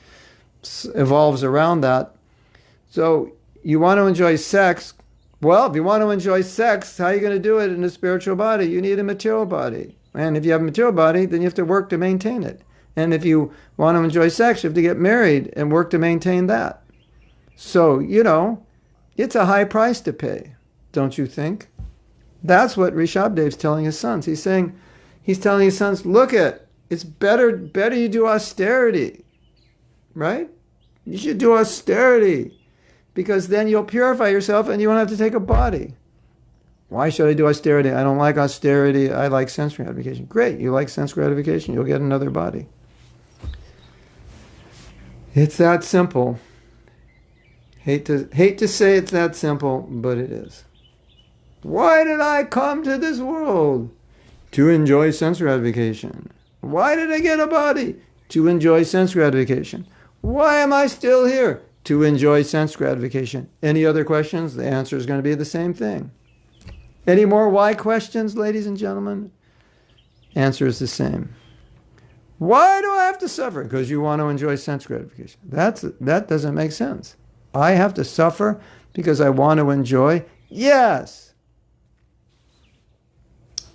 evolves around that. So you want to enjoy sex. Well, if you want to enjoy sex, how are you going to do it in a spiritual body? You need a material body. And if you have a material body, then you have to work to maintain it. And if you want to enjoy sex, you have to get married and work to maintain that. So, it's a high price to pay, don't you think? That's what Rishabhadev's telling his sons. He's telling his sons, look it's better you do austerity, right? You should do austerity, because then you'll purify yourself and you won't have to take a body. Why should I do austerity? I don't like austerity. I like sense gratification. Great, you like sense gratification. You'll get another body. It's that simple. Hate to say it's that simple, but it is. Why did I come to this world? To enjoy sense gratification. Why did I get a body? To enjoy sense gratification. Why am I still here? To enjoy sense gratification. Any other questions? The answer is going to be the same thing. Any more why questions, ladies and gentlemen? Answer is the same. Why do I have to suffer? Because you want to enjoy sense gratification. That doesn't make sense. I have to suffer because I want to enjoy? Yes.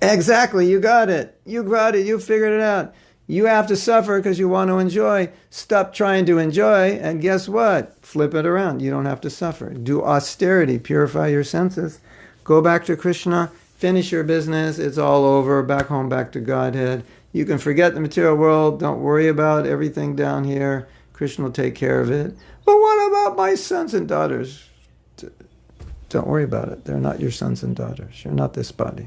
Exactly. You got it. You got it. You figured it out. You have to suffer because you want to enjoy. Stop trying to enjoy, and guess what? Flip it around. You don't have to suffer. Do austerity. Purify your senses. Go back to Krishna. Finish your business. It's all over. Back home, back to Godhead. You can forget the material world. Don't worry about everything down here. Krishna will take care of it. But what about my sons and daughters? Don't worry about it. They're not your sons and daughters. You're not this body.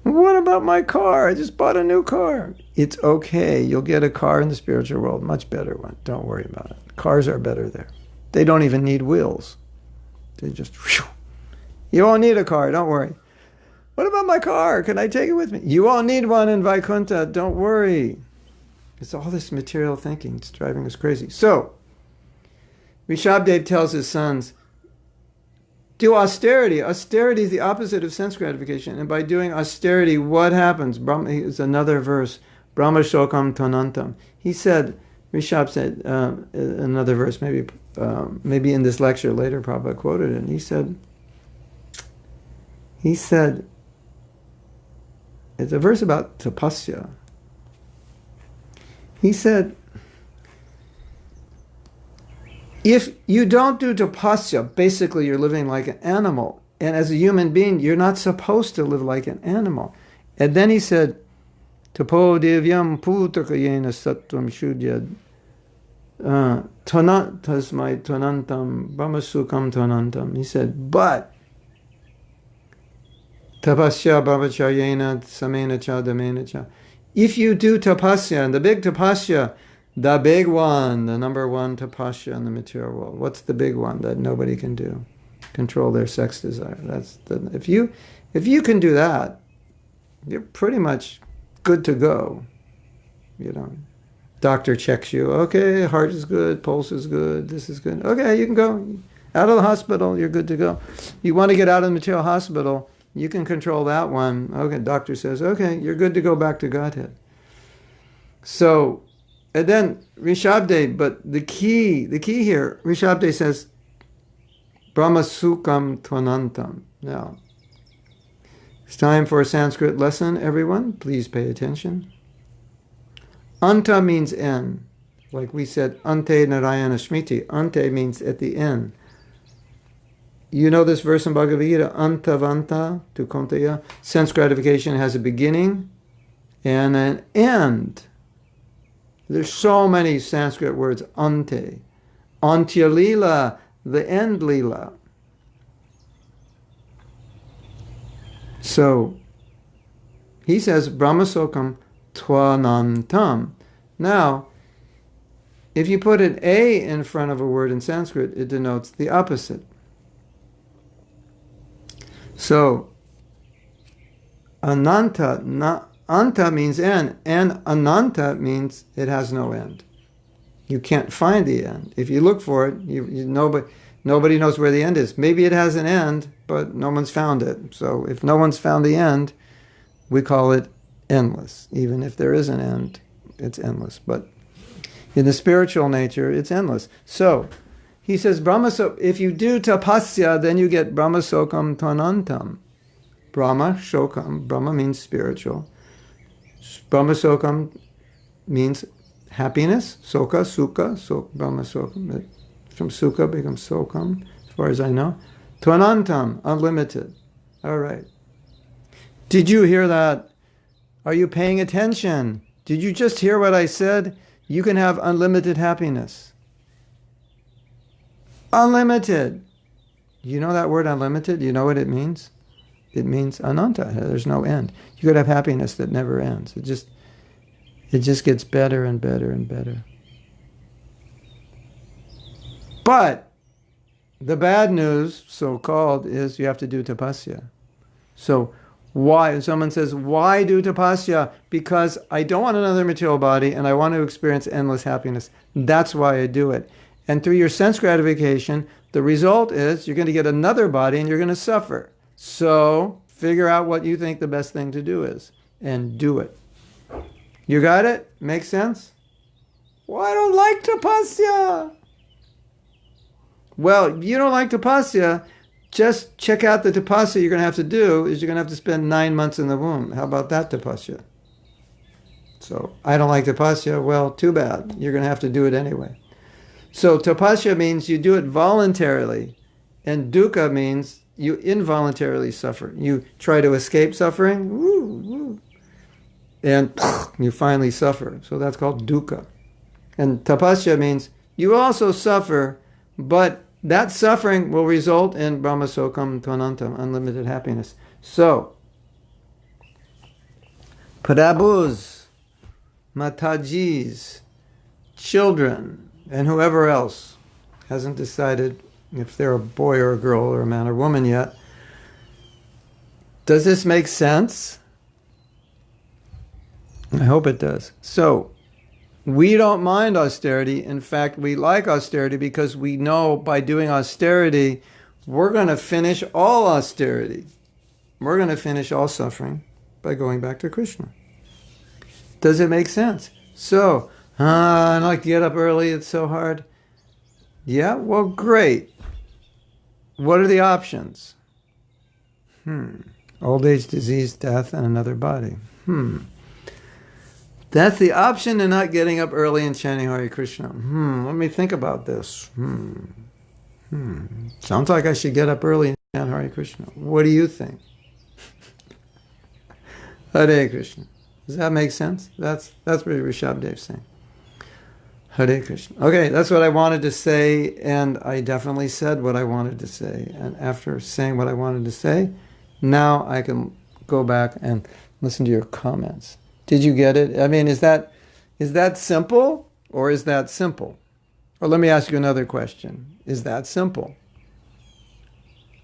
What about my car? I just bought a new car. It's okay. You'll get a car in the spiritual world. Much better one. Don't worry about it. Cars are better there. They don't even need wheels. They just... Whew. You won't need a car. Don't worry. What about my car? Can I take it with me? You won't need one in Vaikuntha. Don't worry. It's all this material thinking. It's driving us crazy. So, Rishabhadev tells his sons, do austerity. Austerity is the opposite of sense gratification. And by doing austerity, what happens? It's another verse. Brahma shokam tonantam. He said, Rishabh said, another verse, maybe in this lecture later, Prabhupada quoted it. And he said, it's a verse about tapasya. He said, if you don't do tapasya, basically you're living like an animal. And as a human being, you're not supposed to live like an animal. And then he said, tapo devyam putakayena sattvam shudyad tasmai tonantam brahmasukam tonantam. He said, but tapasya bhavacharyena samena cha damena cha. If you do tapasya, and the big tapasya, the big one, the number one tapasya in the material world. What's the big one that nobody can do? Control their sex desire. If you can do that, you're pretty much good to go. Doctor checks you. Okay, heart is good, pulse is good, this is good. Okay, you can go out of the hospital. You're good to go. You want to get out of the material hospital, you can control that one. Okay, doctor says, okay, you're good to go back to Godhead. So And then Rishabde, but the key here, Rishabde says, Brahma Sukam Tvanantam. Now, it's time for a Sanskrit lesson, everyone. Please pay attention. Anta means end. Like we said, Ante Narayana Smriti. Ante means at the end. You know this verse in Bhagavad Gita, Antavanta tu Konteya. Sense gratification has a beginning and an end. There's so many Sanskrit words, ante. Antya Lila, the end Lila. So, he says, Brahmasokam Tvanantam. Now, if you put an A in front of a word in Sanskrit, it denotes the opposite. So, Ananta, Anta means end, and Ananta means it has no end. You can't find the end. If you look for it, nobody knows where the end is. Maybe it has an end, but no one's found it. So if no one's found the end, we call it endless. Even if there is an end, it's endless. But in the spiritual nature, it's endless. So he says, if you do tapasya, then you get Brahmasokam Tvanantam. Brahma, Shokam, Brahma means spiritual. Brahmasokam means happiness, Soka, Sukha, Brahmasokam. From Sukha becomes Sokam, as far as I know. Tvanantam, unlimited. All right. Did you hear that? Are you paying attention? Did you just hear what I said? You can have unlimited happiness. Unlimited. You know that word unlimited? You know what it means? It means ananta. There's no end. You could have happiness that never ends. It just gets better and better and better. But the bad news, so-called, is you have to do tapasya. So why? Someone says, why do tapasya? Because I don't want another material body and I want to experience endless happiness. That's why I do it. And through your sense gratification, the result is you're going to get another body and you're going to suffer. So figure out what you think the best thing to do is and do it. You got it? Makes sense? Well, I don't like tapasya. Well, if you don't like tapasya, just check out the tapasya you're going to have to do is you're going to have to spend 9 months in the womb. How about that tapasya? So I don't like tapasya. Well, too bad. You're going to have to do it anyway. So tapasya means you do it voluntarily, and dukkha means you involuntarily suffer. You try to escape suffering, and you finally suffer. So that's called dukkha. And tapasya means you also suffer, but that suffering will result in Brahmasokam Tvanantam, unlimited happiness. So, Prabhus, Matajis, children, and whoever else hasn't decided if they're a boy or a girl or a man or woman yet. Does this make sense? I hope it does. So, we don't mind austerity. In fact, we like austerity because we know by doing austerity, we're going to finish all austerity. We're going to finish all suffering by going back to Krishna. Does it make sense? So, I like to get up early, it's so hard. Yeah, well, great. What are the options? Old age, disease, death, and another body. That's the option to not getting up early and chanting Hare Krishna. Let me think about this. Sounds like I should get up early and chant Hare Krishna. What do you think? Hare Krishna. Does that make sense? That's what Rishabdev is saying. Hare Krishna. Okay, that's what I wanted to say, and I definitely said what I wanted to say. And after saying what I wanted to say, now I can go back and listen to your comments. Did you get it? I mean, is that simple or is that simple? Or let me ask you another question. Is that simple?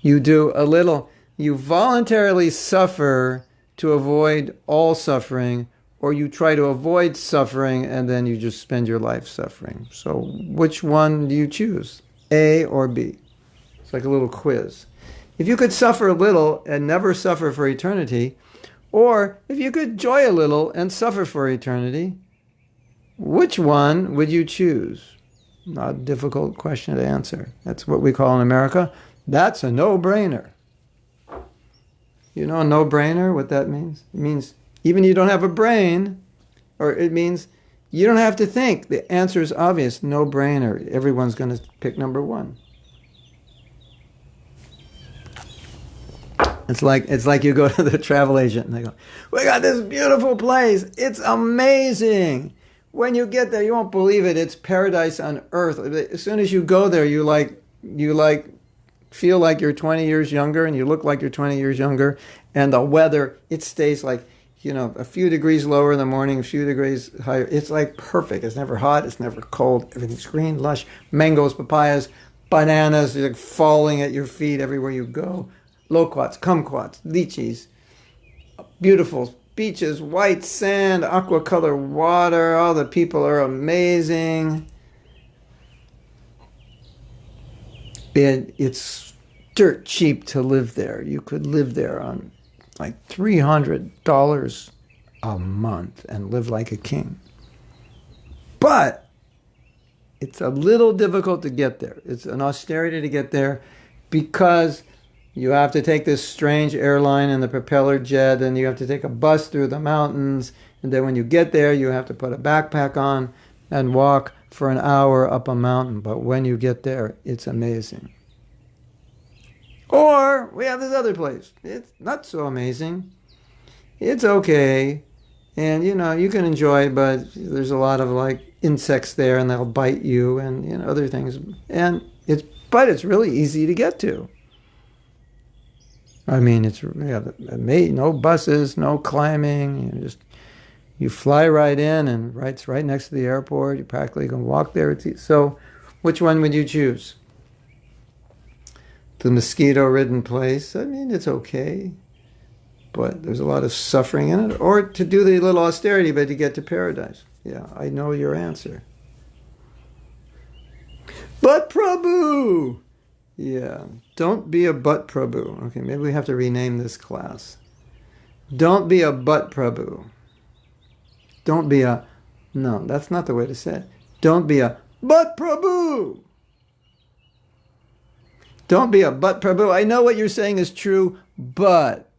You do a little, you voluntarily suffer to avoid all suffering, or you try to avoid suffering and then you just spend your life suffering. So which one do you choose? A or B? It's like a little quiz. If you could suffer a little and never suffer for eternity, or if you could joy a little and suffer for eternity, Which one would you choose? Not a difficult question to answer. That's what we call in America, that's a no-brainer. You know a no-brainer, what that means? It means even you don't have a brain, or it means you don't have to think. The answer is obvious, no-brainer. Everyone's going to pick number one. It's like you go to the travel agent and they go, we got this beautiful place. It's amazing. When you get there, you won't believe it. It's paradise on earth. As soon as you go there, you feel like you're 20 years younger, and you look like you're 20 years younger. And the weather, it stays like, a few degrees lower in the morning, a few degrees higher. It's like perfect. It's never hot. It's never cold. Everything's green, lush. Mangoes, papayas, bananas, like falling at your feet everywhere you go. Loquats, kumquats, lychees, beautiful beaches, white sand, aqua color water. All the people are amazing. It's dirt cheap to live there. You could live there on like $300 a month and live like a king. But it's a little difficult to get there. It's an austerity to get there because you have to take this strange airline and the propeller jet, and you have to take a bus through the mountains. And then when you get there, you have to put a backpack on and walk for an hour up a mountain. But when you get there, it's amazing. Or we have this other place. It's not so amazing. It's okay. And, you can enjoy, but there's a lot of insects there, and they'll bite you, and, other things. But it's really easy to get to. I mean, it's no buses, no climbing. You fly right in, and it's right next to the airport. You practically can walk there. So, which one would you choose? The mosquito-ridden place. I mean, it's okay, but there's a lot of suffering in it. Or to do the little austerity, but to get to paradise. Yeah, I know your answer. BUT Prabhu. Yeah, don't be a BUT Prabhu. Okay, maybe we have to rename this class. Don't be a BUT Prabhu. Don't be a... No, that's not the way to say it. Don't be a BUT Prabhu. Don't be a BUT Prabhu. I know what you're saying is true, but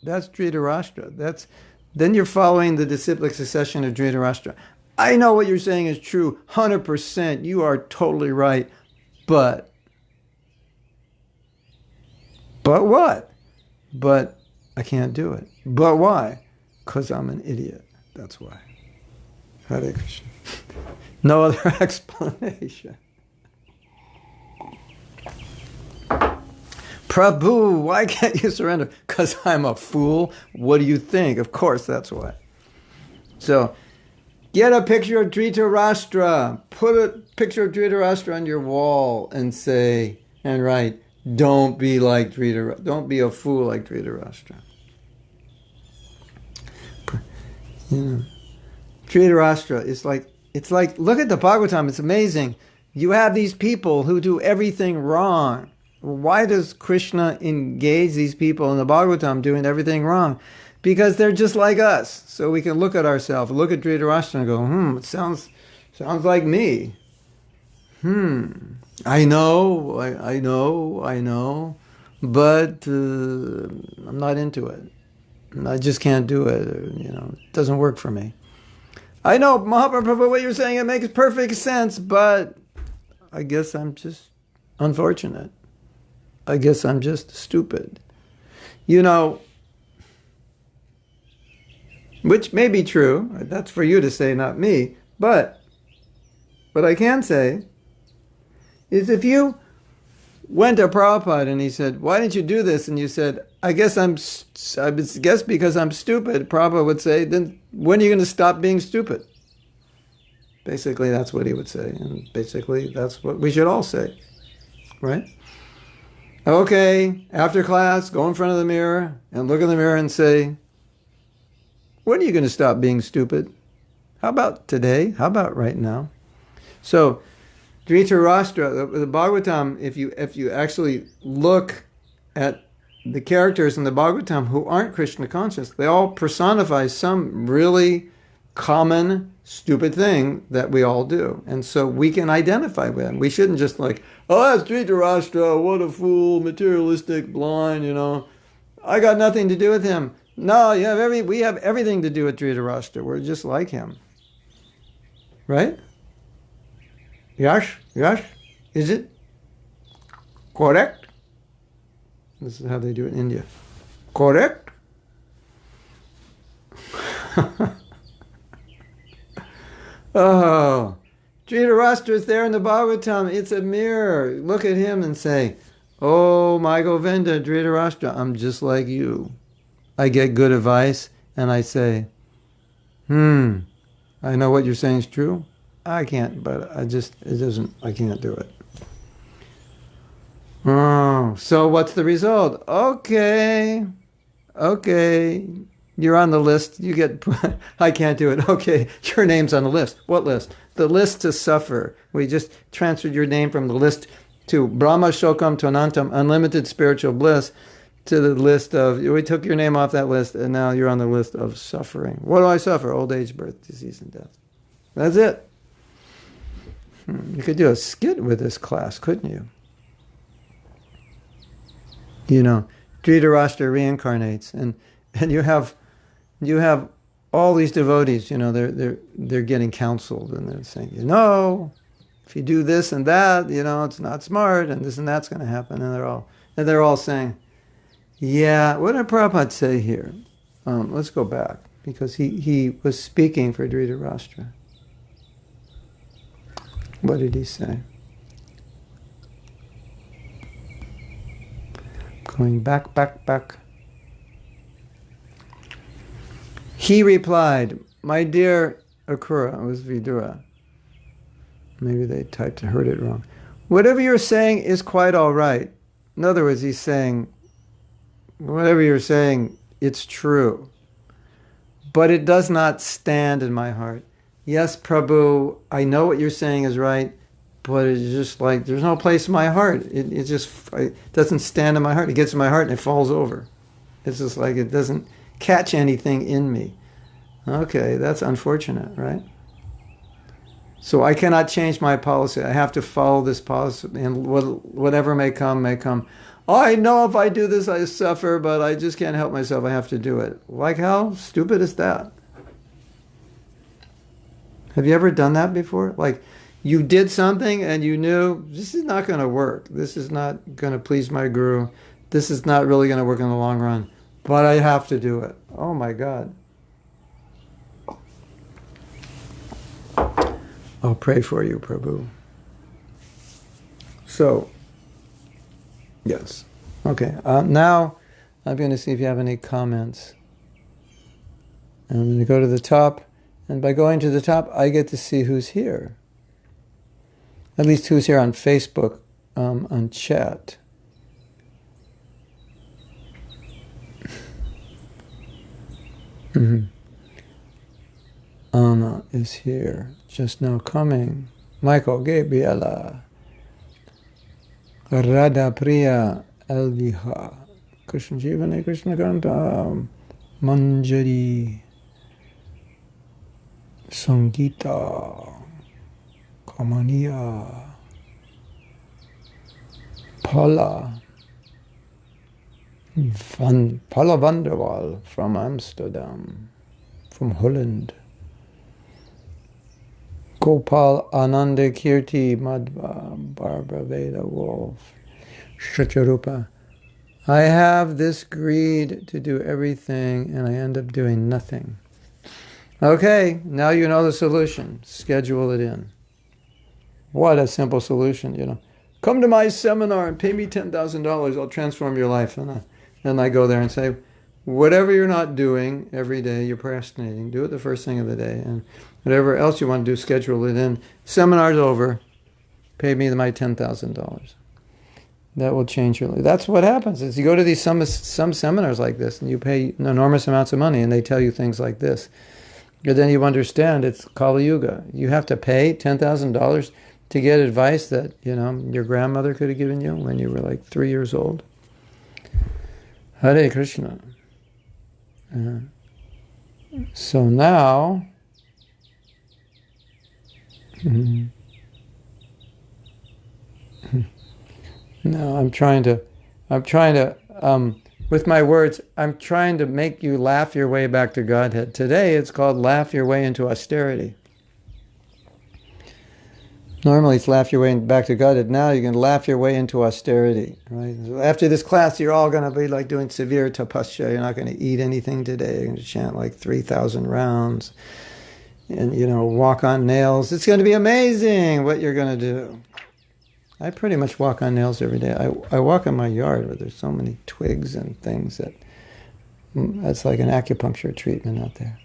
that's Dhritarashtra. Then you're following the disciplic succession of Dhritarashtra. I know what you're saying is true, 100%. You are totally right, but... But what? But I can't do it. But why? Because I'm an idiot. That's why. Hare Krishna. No other explanation. Prabhu, why can't you surrender? Because I'm a fool. What do you think? Of course, that's why. So, get a picture of Dhritarashtra. Put a picture of Dhritarashtra on your wall and write, don't be like Dhritarashtra. Don't be a fool like Dhritarashtra. Dhritarashtra is it's like, look at the Bhagavatam. It's amazing. You have these people who do everything wrong. Why does Krishna engage these people in the Bhagavatam doing everything wrong? Because they're just like us. So we can look at ourselves, look at Dhritarashtra and go, it sounds like me. I know, but I'm not into it. I just can't do it. It doesn't work for me. I know, Mahatma Prabhu, what you're saying, it makes perfect sense, but I guess I'm just unfortunate. I guess I'm just stupid. Which may be true. That's for you to say, not me. But what I can say is if you went to Prabhupada and he said, why didn't you do this? And you said, I guess because I'm stupid. Prabhupada would say, then when are you going to stop being stupid? Basically, that's what he would say. And basically, that's what we should all say. Right? Okay, after class, go in front of the mirror and look in the mirror and say, when are you going to stop being stupid? How about today? How about right now? So, Dhritarashtra, the Bhagavatam, if you actually look at the characters in the Bhagavatam who aren't Krishna conscious, they all personify some really common, stupid thing that we all do. And so we can identify with him. We shouldn't just like, oh, that's Dhritarashtra, what a fool, materialistic, blind, I got nothing to do with him. No, we have everything to do with Dhritarashtra. We're just like him. Right? Yes? Is it correct? This is how they do it in India. Correct? Oh, Dhritarashtra is there in the Bhagavatam. It's a mirror. Look at him and say, oh, my Govinda, Dhritarashtra, I'm just like you. I get good advice and I say, I know what you're saying is true. I can't, but I can't do it. Oh, so what's the result? Okay, you're on the list. You get, I can't do it. Okay, your name's on the list. What list? The list to suffer. We just transferred your name from the list to Brahma Shokam Tonantam, unlimited spiritual bliss, to the list of, we took your name off that list, and now you're on the list of suffering. What do I suffer? Old age, birth, disease, and death. That's it. You could do a skit with this class, couldn't you? Dhritarashtra reincarnates, and you have all these devotees. They're getting counseled, and they're saying, if you do this and that, it's not smart, and this and that's going to happen, and they're all saying, yeah. What did Prabhupada say here? Let's go back, because he was speaking for Dhritarashtra. What did he say? Going back. He replied, my dear Akura, it was Vidura. Maybe they heard it wrong. Whatever you're saying is quite all right. In other words, he's saying, whatever you're saying, it's true. But it does not stand in my heart. Yes, Prabhu, I know what you're saying is right, but it's just like, there's no place in my heart. It doesn't stand in my heart. It gets in my heart and it falls over. It's just like it doesn't catch anything in me. Okay, that's unfortunate, right? So I cannot change my policy. I have to follow this policy, and whatever may come, may come. I know if I do this, I suffer, but I just can't help myself. I have to do it. Like, how stupid is that? Have you ever done that before? Like, you did something and you knew, this is not going to work. This is not going to please my guru. This is not really going to work in the long run. But I have to do it. Oh my God. I'll pray for you, Prabhu. So, yes. Okay. Now, I'm going to see if you have any comments. I'm going to go to the top. And by going to the top, I get to see who's here. At least who's here on Facebook, on chat. Anna is here, just now coming. Michael, Gabriela, Radha Priya, Elviha, Krishna Jivane, Krishna Kanta, Manjari, Sangita, Kamania, Paula Vanderwall from Amsterdam, from Holland. Gopal Ananda Kirti Madhva, Barbara Veda Wolf, Shacharupa. I have this greed to do everything and I end up doing nothing. Okay, now you know the solution. Schedule it in. What a simple solution, Come to my seminar and pay me $10,000. I'll transform your life. And I go there and say, whatever you're not doing every day, you're procrastinating. Do it the first thing of the day. And whatever else you want to do, schedule it in. Seminar's over. Pay me my $10,000. That will change your life. That's what happens. Is you go to these some seminars like this, and you pay enormous amounts of money, and they tell you things like this. And then you understand it's Kali Yuga. You have to pay $10,000 to get advice that your grandmother could have given you when you were like 3 years old. Hare Krishna. So now, Mhm. No, with my words, I'm trying to make you laugh your way back to Godhead. Today, it's called laugh your way into austerity. Normally, it's laugh your way back to Godhead. Now, you can laugh your way into austerity. Right? So after this class, you're all going to be like doing severe tapasya. You're not going to eat anything today. You're going to chant like 3,000 rounds, and walk on nails. It's going to be amazing what you're going to do. I pretty much walk on nails every day. I walk in my yard where there's so many twigs and things that's like an acupuncture treatment out there.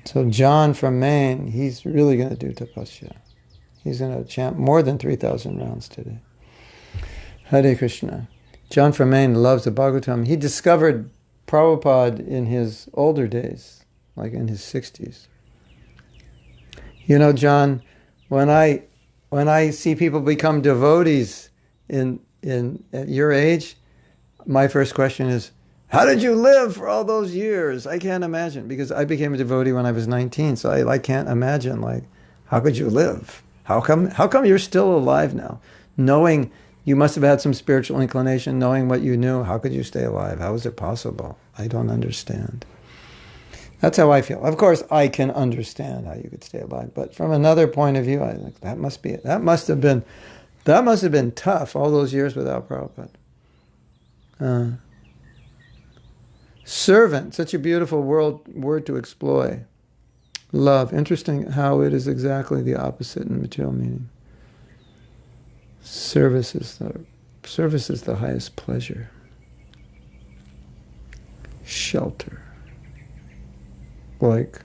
So John from Maine, he's really going to do tapasya. He's going to chant more than 3,000 rounds today. Hare Krishna. John from Maine loves the Bhagavatam. He discovered Prabhupada in his older days, like in his 60s. John, when I see people become devotees at your age, my first question is, how did you live for all those years? I can't imagine, because I became a devotee when I was 19, so I can't imagine, like, how could you live? How come you're still alive now? Knowing you must have had some spiritual inclination, knowing what you knew, how could you stay alive? How is it possible? I don't understand. That's how I feel. Of course, I can understand how you could stay alive, but from another point of view, I think that must have been tough, all those years without Prabhupada. Servant, such a beautiful word to exploit. Love, interesting how it is exactly the opposite in material meaning. Service is the highest pleasure. Shelter. Like,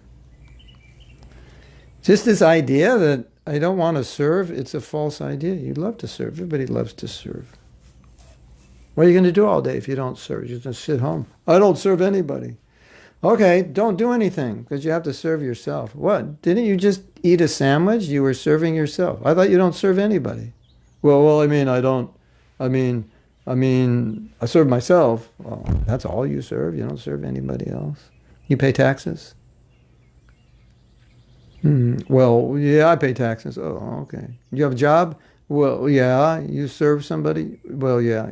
just this idea that I don't want to serve, it's a false idea. You love to serve. Everybody loves to serve. What are you going to do all day if you don't serve? You're just sit home. I don't serve anybody. Okay, don't do anything because you have to serve yourself. What? Didn't you just eat a sandwich? You were serving yourself. I thought you don't serve anybody. Well, I serve myself. Well, that's all you serve. You don't serve anybody else. You pay taxes? Well, yeah, I pay taxes. Oh, okay. You have a job? Well, yeah. You serve somebody? Well, yeah.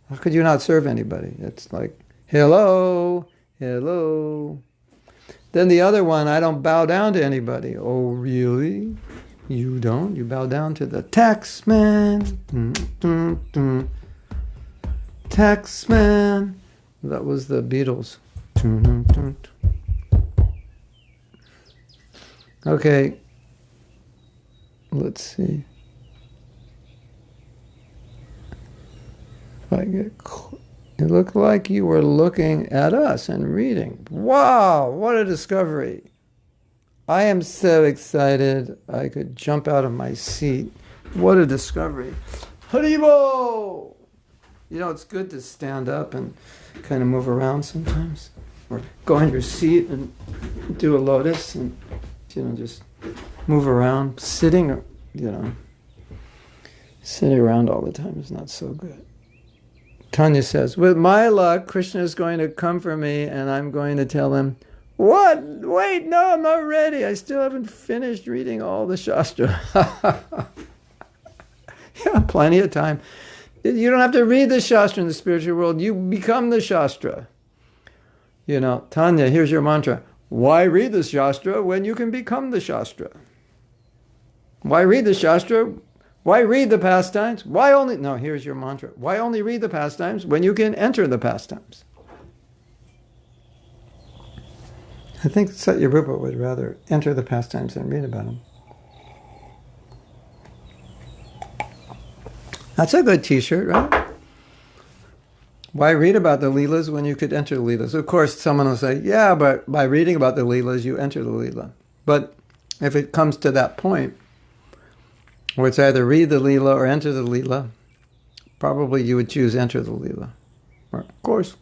How could you not serve anybody? It's like, hello. Then the other one, I don't bow down to anybody. Oh, really? You don't? You bow down to the tax man. Tax man. That was the Beatles. Okay. Let's see. If I get it looked like you were looking at us and reading. Wow, what a discovery. I am so excited I could jump out of my seat. What a discovery. Haribo! It's good to stand up and kind of move around sometimes. Or go on your seat and do a lotus and, just move around. Sitting around all the time is not so good. Tanya says, with my luck, Krishna is going to come for me and I'm going to tell him, what? Wait, no, I'm not ready. I still haven't finished reading all the Shastra. Yeah, plenty of time. You don't have to read the Shastra in the spiritual world. You become the Shastra. Tanya, here's your mantra. Why read the Shastra when you can become the Shastra? Why read the Shastra? Why read the pastimes? Here's your mantra. Why only read the pastimes when you can enter the pastimes? I think Satya Rupa would rather enter the pastimes than read about them. That's a good t-shirt, right? Why read about the Leelas when you could enter the Leelas? Of course, someone will say, yeah, but by reading about the Leelas, you enter the Leela. But if it comes to that point, where it's either read the Lila or enter the Lila, probably you would choose enter the Lila. Or, of course,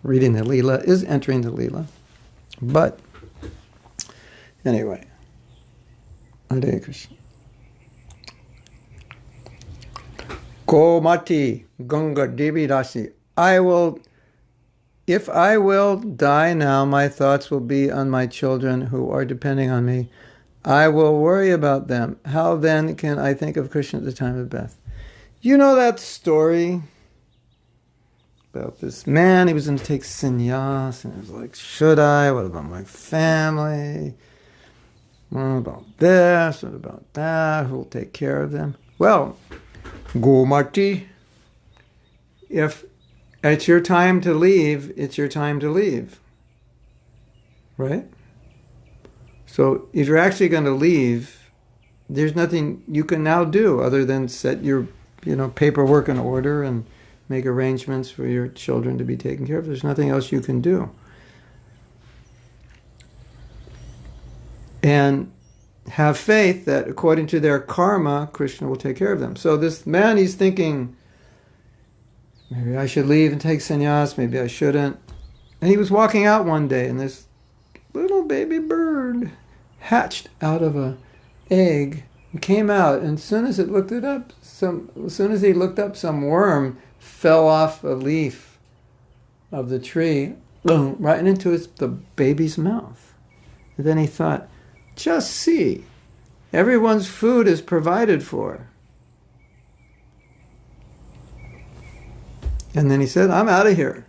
reading the Lila is entering the Lila. But, anyway, Hare Krishna. Komati Ganga Devi Rasi. If I will die now, my thoughts will be on my children who are depending on me. I will worry about them. How then can I think of Krishna at the time of death? You know that story about this man? He was going to take sannyas, and he was like, should I? What about my family? What about this? What about that? Who will take care of them? Well, Gomati, if it's your time to leave, it's your time to leave. Right? So if you're actually going to leave, there's nothing you can now do other than set your, paperwork in order and make arrangements for your children to be taken care of. There's nothing else you can do. And have faith that according to their karma, Krishna will take care of them. So this man, he's thinking, maybe I should leave and take sannyas, maybe I shouldn't. And he was walking out one day, and this little baby bird hatched out of an egg and came out. And as soon as he looked up, some worm fell off a leaf of the tree, boom, right into the baby's mouth. And then he thought, just see, everyone's food is provided for. And then he said, I'm out of here.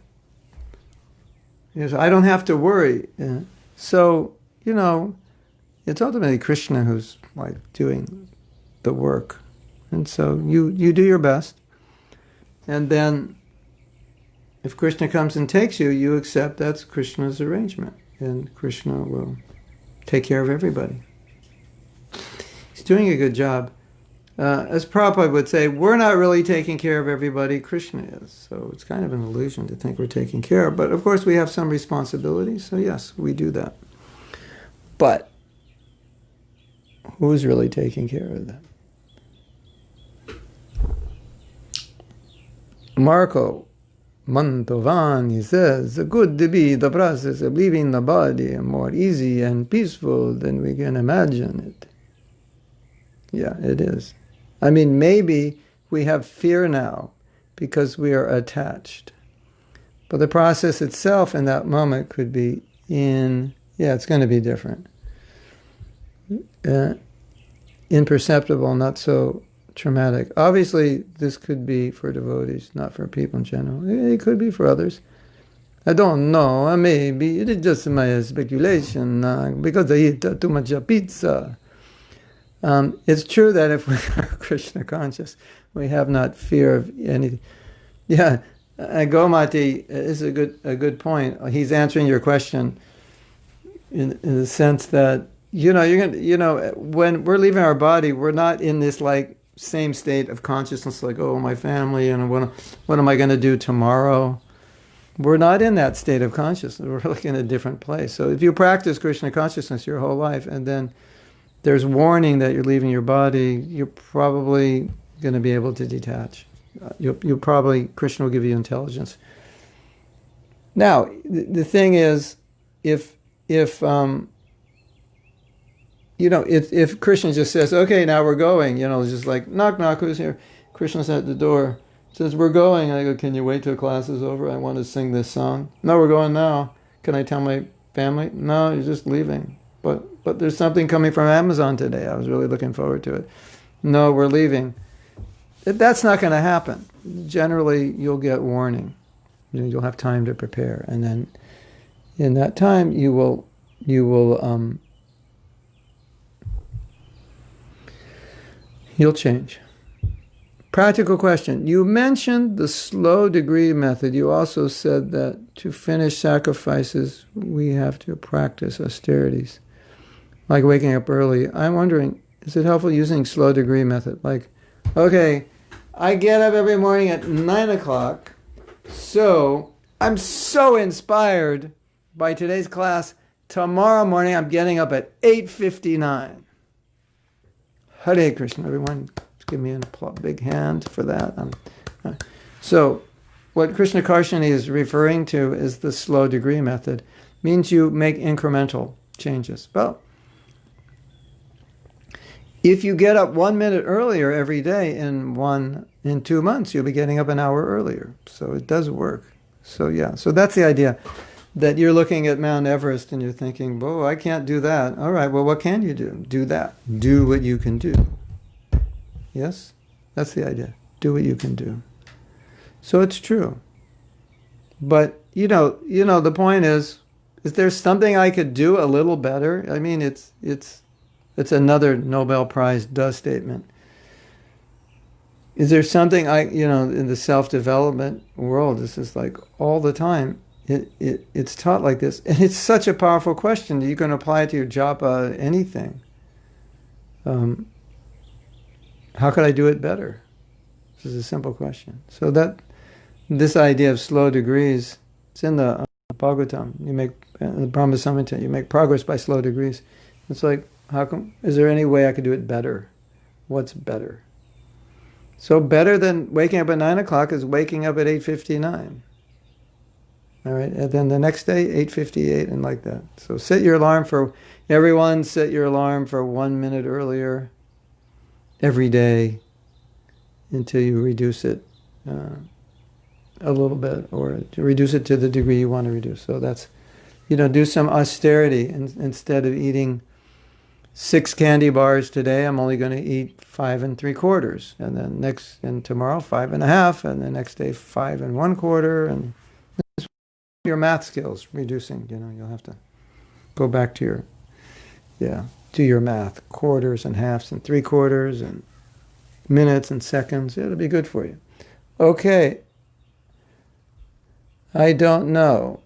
He said, I don't have to worry. So, it's ultimately Krishna who's like doing the work. And so you do your best. And then if Krishna comes and takes you, you accept that's Krishna's arrangement. And Krishna will take care of everybody. He's doing a good job. As Prabhupada would say, we're not really taking care of everybody, Krishna is. So it's kind of an illusion to think we're taking care of. But of course we have some responsibility, so yes, we do that. But who's really taking care of them? Marco Mantovan, he says, it's good to be the process of leaving the body more easy and peaceful than we can imagine it. Yeah, it is. I mean, maybe we have fear now because we are attached. But the process itself in that moment could be it's going to be different. Imperceptible, not so traumatic. Obviously, this could be for devotees, not for people in general. It could be for others. I don't know. Maybe it is just my speculation because I eat too much pizza. It's true that if we are Krishna conscious, we have not fear of anything. Yeah, Gomati is a good point. He's answering your question in the sense that when we're leaving our body, we're not in this same state of consciousness, my family, and what am I going to do tomorrow? We're not in that state of consciousness. We're in a different place. So if you practice Krishna consciousness your whole life, and then there's warning that you're leaving your body, you're probably going to be able to detach. Krishna will give you intelligence. Now, the thing is, if Krishna just says, okay, now we're going, just knock, knock, who's here? Krishna's at the door. Says, we're going. I go, can you wait till class is over? I want to sing this song. No, we're going now. Can I tell my family? No, you're just leaving. But there's something coming from Amazon today. I was really looking forward to it. No, we're leaving. That's not going to happen. Generally, you'll get warning. You'll have time to prepare. And then in that time, you'll change. Practical question. You mentioned the slow degree method. You also said that to finish sacrifices, we have to practice austerities, like waking up early. I'm wondering, is it helpful using slow degree method? Okay, I get up every morning at 9 o'clock, so I'm so inspired by today's class. Tomorrow morning, I'm getting up at 8:59. Hare Krishna, everyone. Give me a big hand for that. So what Krishna Karshani is referring to is the slow degree method. Means you make incremental changes. Well, if you get up 1 minute earlier every day in 2 months, you'll be getting up an hour earlier. So it does work. So that's the idea. that you're looking at Mount Everest and you're thinking, whoa, I can't do that. All right, well, what can you do? Do that. Do what you can do. Yes? That's the idea. Do what you can do. So it's true. But, the point is there something I could do a little better? I mean, it's another Nobel Prize duh statement. Is there something in the self-development world, this is like all the time, it's taught like this. And it's such a powerful question. You can apply it to your japa, anything. How could I do it better? This is a simple question. So this idea of slow degrees, it's in the Bhagavatam. You make the Brahma Samhita, you make progress by slow degrees. It's like, is there any way I could do it better? What's better? So better than waking up at 9 o'clock is waking up at 8:59. All right, and then the next day, 8:58, and like that. So set your alarm set your alarm for 1 minute earlier every day until you reduce it a little bit, or to reduce it to the degree you want to reduce. So that's, do some austerity. Instead of eating 6 candy bars today, I'm only going to eat 5 3/4, and then tomorrow 5 1/2, and the next day 5 1/4, and your math skills reducing. You'll have to go back to your math, quarters and halves and 3/4 and minutes and seconds. It'll be good for you. Okay. I don't know.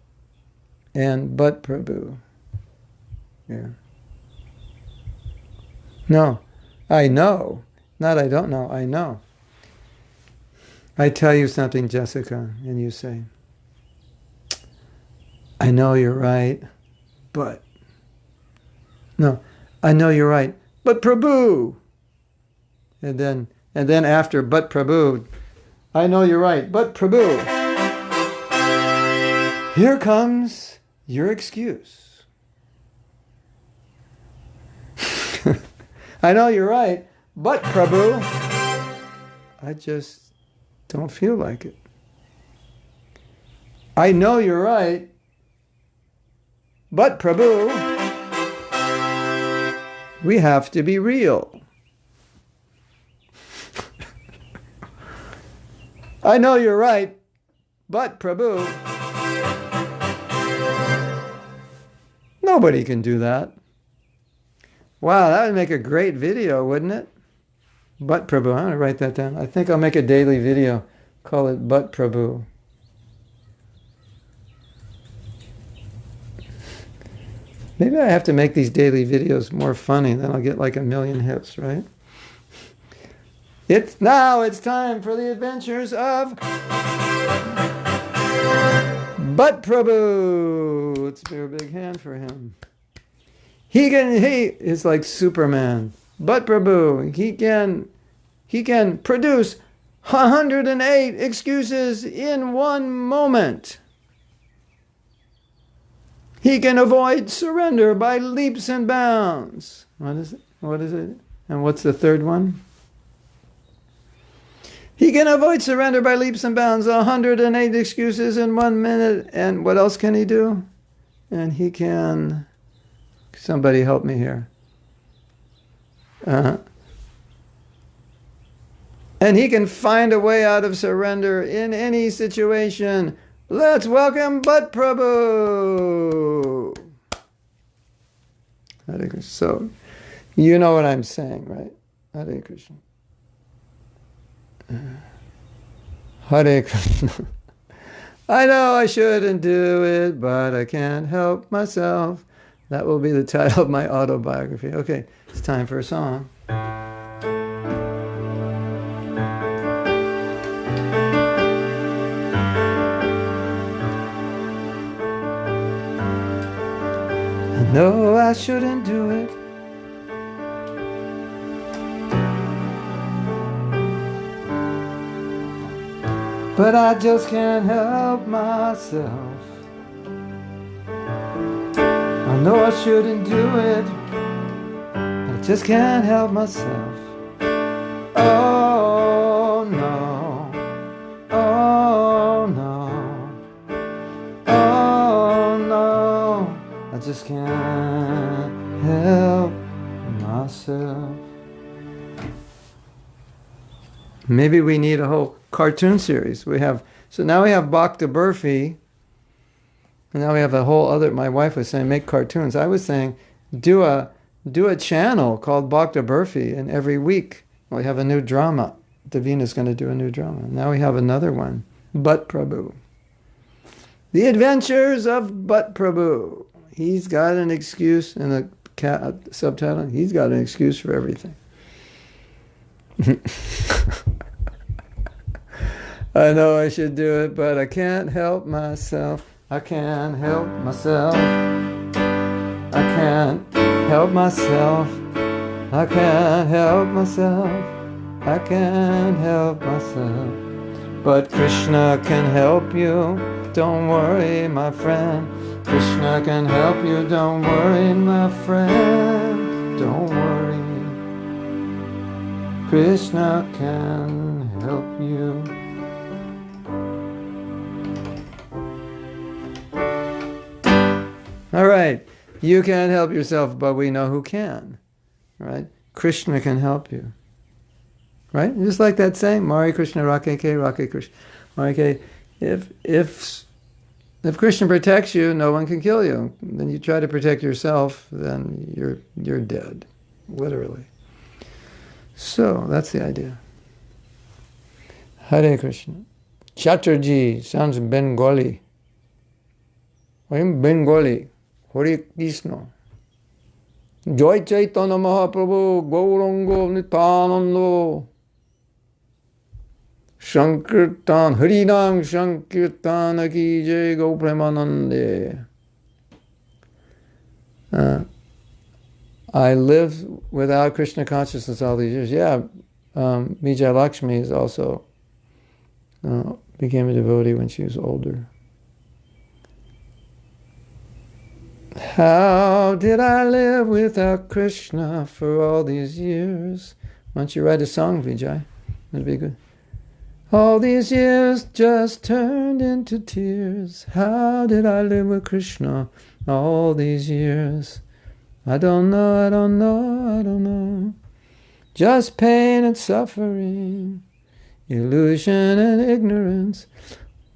And BUT Prabhu. Yeah. No, I know. Not I don't know, I know. I tell you something, Jessica, and you say, I know you're right, but... No, I know you're right, but Prabhu! And then after BUT Prabhu, I know you're right, but Prabhu! Here comes your excuse. I know you're right, but Prabhu, I just don't feel like it. I know you're right, but Prabhu, we have to be real. I know you're right, but Prabhu, nobody can do that. Wow, that would make a great video, wouldn't it? BUT Prabhu. I'm going to write that down. I think I'll make a daily video. Call it BUT Prabhu. Maybe I have to make these daily videos more funny. Then I'll get like 1 million hits, right? It's time for the adventures of BUT Prabhu. Let's do a big hand for him. He is like Superman. BUT Prabhu, he can produce 108 excuses in 1 moment. He can avoid surrender by leaps and bounds. What is it? And what's the third one? He can avoid surrender by leaps and bounds, 108 excuses in 1 minute. And what else can he do? And he can... Somebody help me here. And he can find a way out of surrender in any situation. Let's welcome BUT Prabhu. Hare Krishna. So, you know what I'm saying, right? Hare Krishna. Hare Krishna. I know I shouldn't do it, but I can't help myself. That will be the title of my autobiography. Okay, it's time for a song. I know I shouldn't do it, but I just can't help myself. I know I shouldn't do it, but I just can't help myself. Oh no, oh no, oh just can't help myself. Maybe we need a whole cartoon series. So now we have Bhakta Burfi, and now we have a whole other. My wife was saying make cartoons. I was saying do a channel called Bhakta Burfi, and every week we have a new drama. Davina's going to do a new drama. Now we have another one, BUT Prabhu. The Adventures of BUT Prabhu. He's got an excuse in the subtitle. He's got an excuse for everything. I know I should do it, but I can't help myself. I can't help myself. I can't help myself. I can't help myself. I can't help myself. But Krishna can help you. Don't worry, my friend. Krishna can help you. Don't worry, my friend. Don't worry. Krishna can help you. All right, you can't help yourself, but we know who can. Right? Krishna can help you. Right? Just like that saying, Mari Krishna Rake Ke Rake Krishna. Mari if Krishna protects you, no one can kill you. Then you try to protect yourself, then you're dead. Literally. So that's the idea. Hare Krishna. Chatterjee sounds Bengali. I'm Bengali. Hare Krishna. Joy Chaitanya Mahaprabhu Gauranga Nityananda Sankirtan Harinam Sankirtan Ki Jai Gau Premanande. I lived without Krishna consciousness all these years. Yeah, Vijay Lakshmi is also became a devotee when she was older. How did I live without Krishna for all these years? Why don't you write a song, Vijay? That'd be good. All these years just turned into tears. How did I live with Krishna all these years? I don't know, I don't know, I don't know. Just pain and suffering, illusion and ignorance.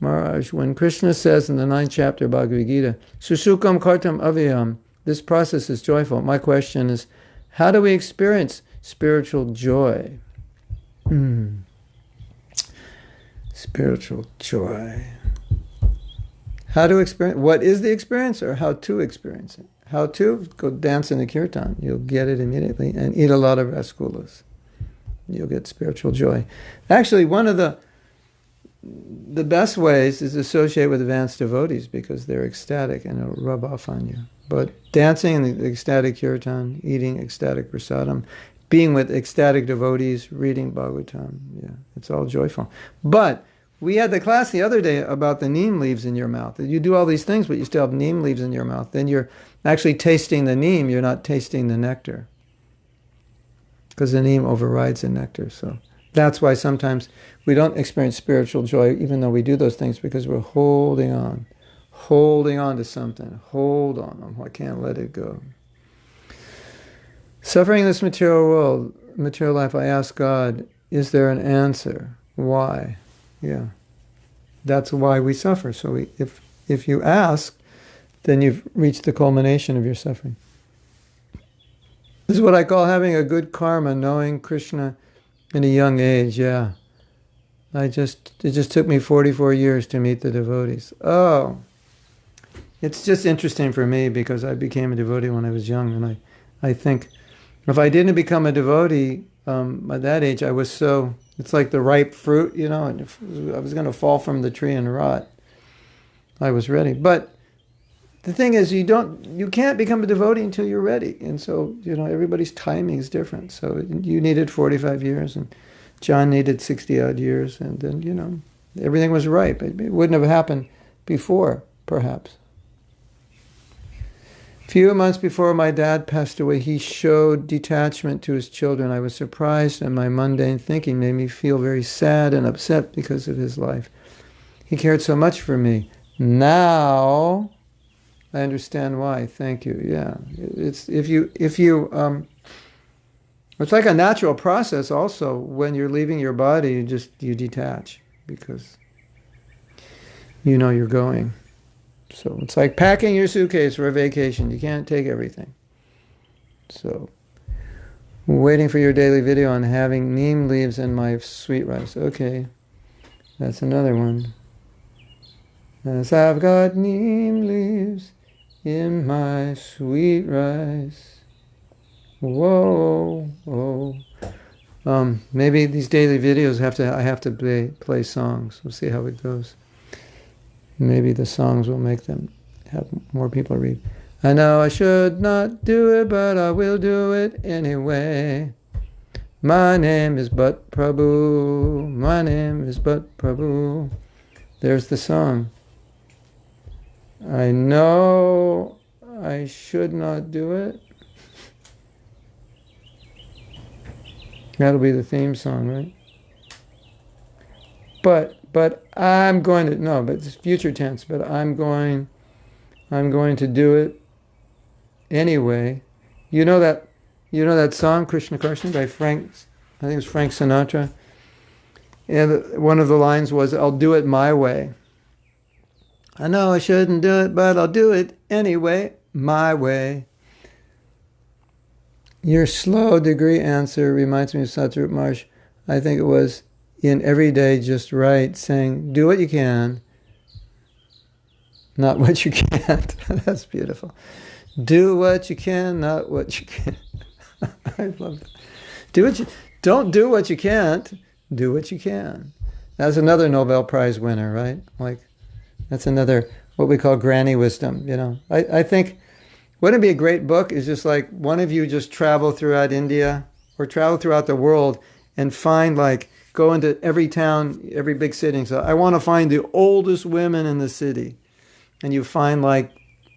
Maharaj, when Krishna says in the 9th chapter of Bhagavad Gita, Susukam kartam avyam, this process is joyful. My question is, how do we experience spiritual joy? Spiritual joy. How to experience, what is the experience or how to experience it? How to? Go dance in the kirtan. You'll get it immediately. And eat a lot of rasgullas. You'll get spiritual joy. Actually, one of the best ways is to associate with advanced devotees because they're ecstatic and it'll rub off on you. But dancing in the ecstatic kirtan, eating ecstatic prasadam, being with ecstatic devotees, reading Bhagavatam, yeah, it's all joyful. But we had the class the other day about the neem leaves in your mouth. You do all these things, but you still have neem leaves in your mouth. Then you're actually tasting the neem, you're not tasting the nectar. Because the neem overrides the nectar. So that's why sometimes we don't experience spiritual joy, even though we do those things, because we're holding on to something. Hold on, I can't let it go. Suffering in this material world, material life, I ask God, is there an answer? Why? Yeah. That's why we suffer. So if you ask, then you've reached the culmination of your suffering. This is what I call having a good karma, knowing Krishna in a young age, yeah. It just took me 44 years to meet the devotees. Oh, it's just interesting for me because I became a devotee when I was young, and I think if I didn't become a devotee at that age, I was so, it's like the ripe fruit, you know, and if I was going to fall from the tree and rot. I was ready. But the thing is, you can't become a devotee until you're ready. And so, you know, everybody's timing is different. So you needed 45 years and John needed 60 odd years. And then, you know, everything was ripe. It wouldn't have happened before, perhaps. A few months before my dad passed away, he showed detachment to his children. I was surprised, and my mundane thinking made me feel very sad and upset because of his life. He cared so much for me. Now, I understand why. Thank you. Yeah. It's if you it's like a natural process also. When you're leaving your body, you detach because you know you're going. So it's like packing your suitcase for a vacation. You can't take everything. So waiting for your daily video on having neem leaves in my sweet rice. Okay. That's another one. As I've got neem leaves in my sweet rice. Whoa, whoa. Maybe these daily videos I have to play songs. We'll see how it goes. Maybe the songs will make them have more people read. I know I should not do it, but I will do it anyway. My name is BUT Prabhu. My name is BUT Prabhu. There's the song. I know I should not do it. That'll be the theme song, right? But I'm going to, no, but it's future tense, but I'm going to do it anyway. You know that song, Krishna Karsan, by Frank, I think it was Frank Sinatra? And one of the lines was, I'll do it my way. I know I shouldn't do it, but I'll do it anyway, my way. Your slow degree answer reminds me of Satrup Marsh. I think it was in Everyday Just Right, saying, do what you can, not what you can't. That's beautiful. Do what you can, not what you can. I love that. Don't do what you can't, do what you can. That's another Nobel Prize winner, right? Like, that's another, what we call granny wisdom, you know. I think, wouldn't it be a great book? Is just like one of you just travel throughout India or travel throughout the world and find like, go into every town, every big city. So I want to find the oldest women in the city. And you find like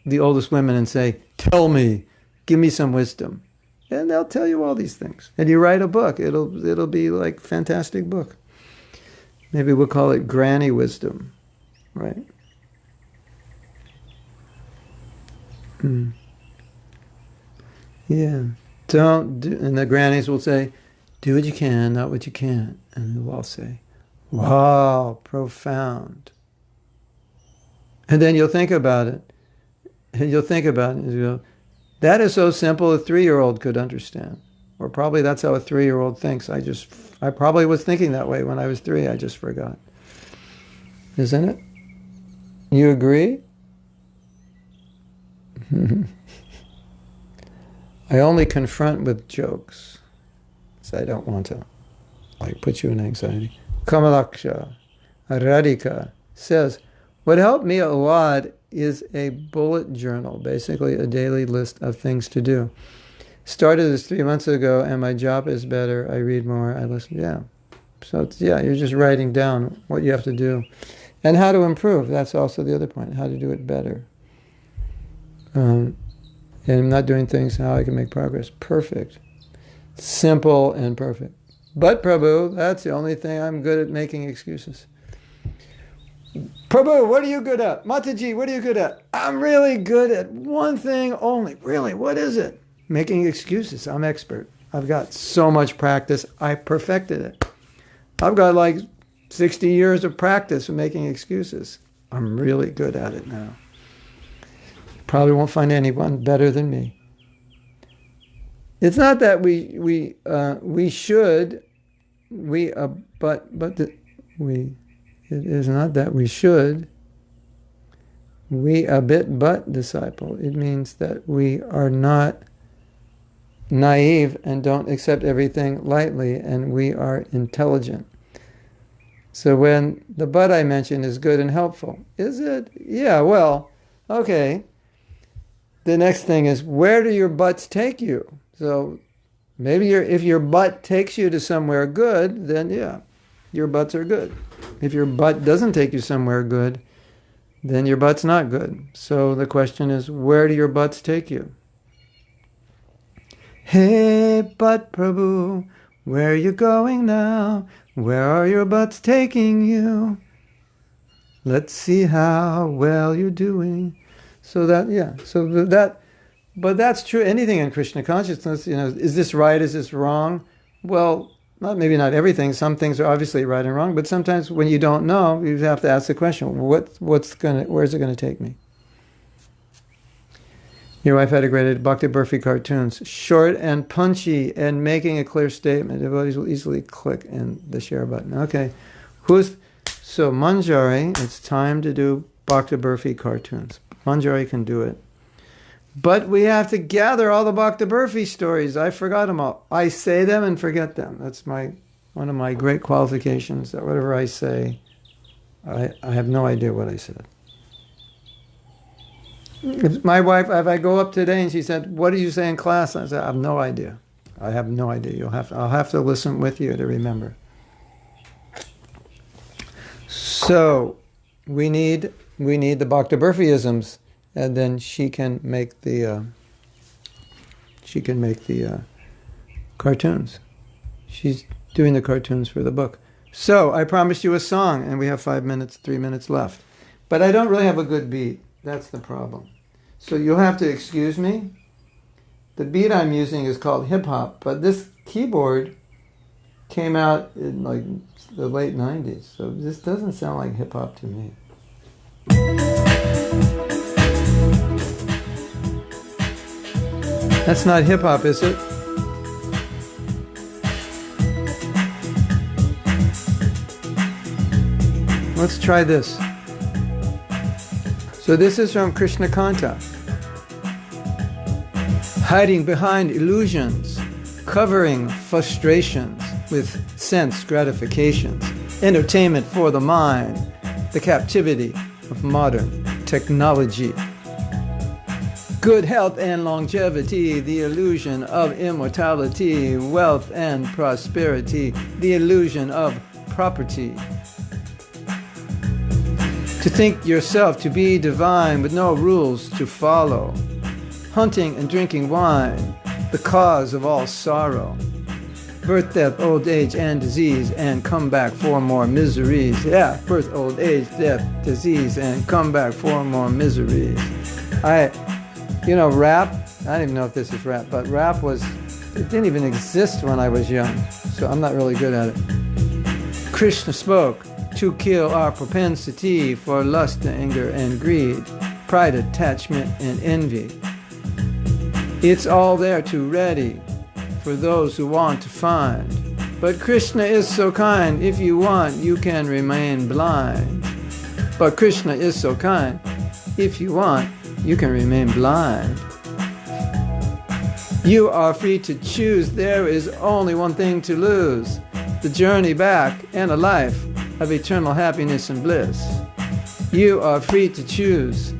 the oldest women and say, tell me, give me some wisdom. And they'll tell you all these things. And you write a book. It'll be like a fantastic book. Maybe we'll call it Granny Wisdom, right? Yeah. Don't do, and the grannies will say, do what you can, not what you can't. And we'll all say, wow, profound. And then you'll think about it. And you'll think about it and you go, that is so simple a 3-year-old could understand. Or probably that's how a 3-year-old thinks. I probably was thinking that way when I was 3. I just forgot. Isn't it? You agree? I only confront with jokes. So I don't want to put you in anxiety. Kamalaksha Radhika says, what helped me a lot is a bullet journal, basically a daily list of things to do. Started this 3 months ago, and my job is better. I read more. I listen. Yeah. So you're just writing down what you have to do, and how to improve. That's also the other point. How to do it better. And I'm not doing things how I can make progress. Perfect. Simple and perfect. But Prabhu, that's the only thing I'm good at, making excuses. Prabhu, what are you good at? Mataji, what are you good at? I'm really good at one thing only. Really, what is it? Making excuses. I'm expert. I've got so much practice. I perfected it. I've got like 60 years of practice of making excuses. I'm really good at it now. Probably won't find anyone better than me. It's not that it is not that we should. We a bit but disciple. It means that we are not naive and don't accept everything lightly, and we are intelligent. So when the but I mentioned is good and helpful, is it? Yeah, well, okay. The next thing is, where do your buts take you? So maybe if your butt takes you to somewhere good, then yeah, your butts are good. If your butt doesn't take you somewhere good, then your butt's not good. So the question is, where do your butts take you? Hey, BUT Prabhu, where are you going now? Where are your butts taking you? Let's see how well you're doing. So that, yeah. So that, but that's true. Anything in Krishna consciousness, is this right? Is this wrong? Well, maybe not everything. Some things are obviously right and wrong, but sometimes when you don't know, you have to ask the question, where's it going to take me? Your wife had a great Bhakti Burfi cartoons, short and punchy and making a clear statement. Devotees will easily click in the share button. Okay, so Manjari, it's time to do Bhakti Burfi cartoons. Manjari can do it. But we have to gather all the Bhakti Burfi stories. I forgot them all. I say them and forget them. That's one of my great qualifications, that whatever I say, I have no idea what I said. If my wife, if I go up today and she said, "What did you say in class?" I said, "I have no idea. I have no idea. I'll have to listen with you to remember." So we need the Bhakti Burfi-isms, and then she can make the cartoons. She's doing the cartoons for the book. So I promised you a song, and we have 3 minutes left. But I don't really have a good beat. That's the problem. So you'll have to excuse me. The beat I'm using is called hip hop, but this keyboard came out in like the late 90s. So this doesn't sound like hip hop to me. That's not hip hop, is it? Let's try this. So this is from Krishna Kanta. Hiding behind illusions, covering frustrations with sense gratifications, entertainment for the mind, the captivity of modern technology. Good health and longevity, the illusion of immortality, wealth and prosperity, the illusion of property. To think yourself to be divine with no rules to follow. Hunting and drinking wine, the cause of all sorrow. Birth, death, old age, and disease, and come back for more miseries. Yeah, birth, old age, death, disease, and come back for more miseries. Rap, I don't even know if this is rap, but rap it didn't even exist when I was young, so I'm not really good at it. Krishna spoke to kill our propensity for lust, anger, and greed, pride, attachment, and envy. It's all there too ready for those who want to find. But Krishna is so kind, if you want, you can remain blind. But Krishna is so kind, if you want, you can remain blind. You are free to choose, there is only one thing to lose. The journey back and a life of eternal happiness and bliss. You are free to choose,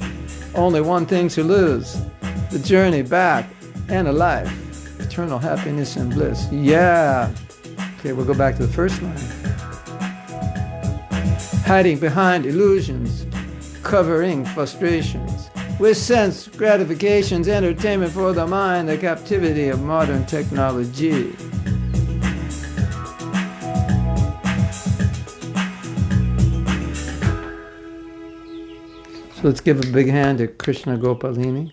only one thing to lose. The journey back and a life, eternal happiness and bliss. Yeah. Okay, we'll go back to the first line. Hiding behind illusions, covering frustrations, with sense gratifications, entertainment for the mind, the captivity of modern technology. So let's give a big hand to Krishna Gopalini.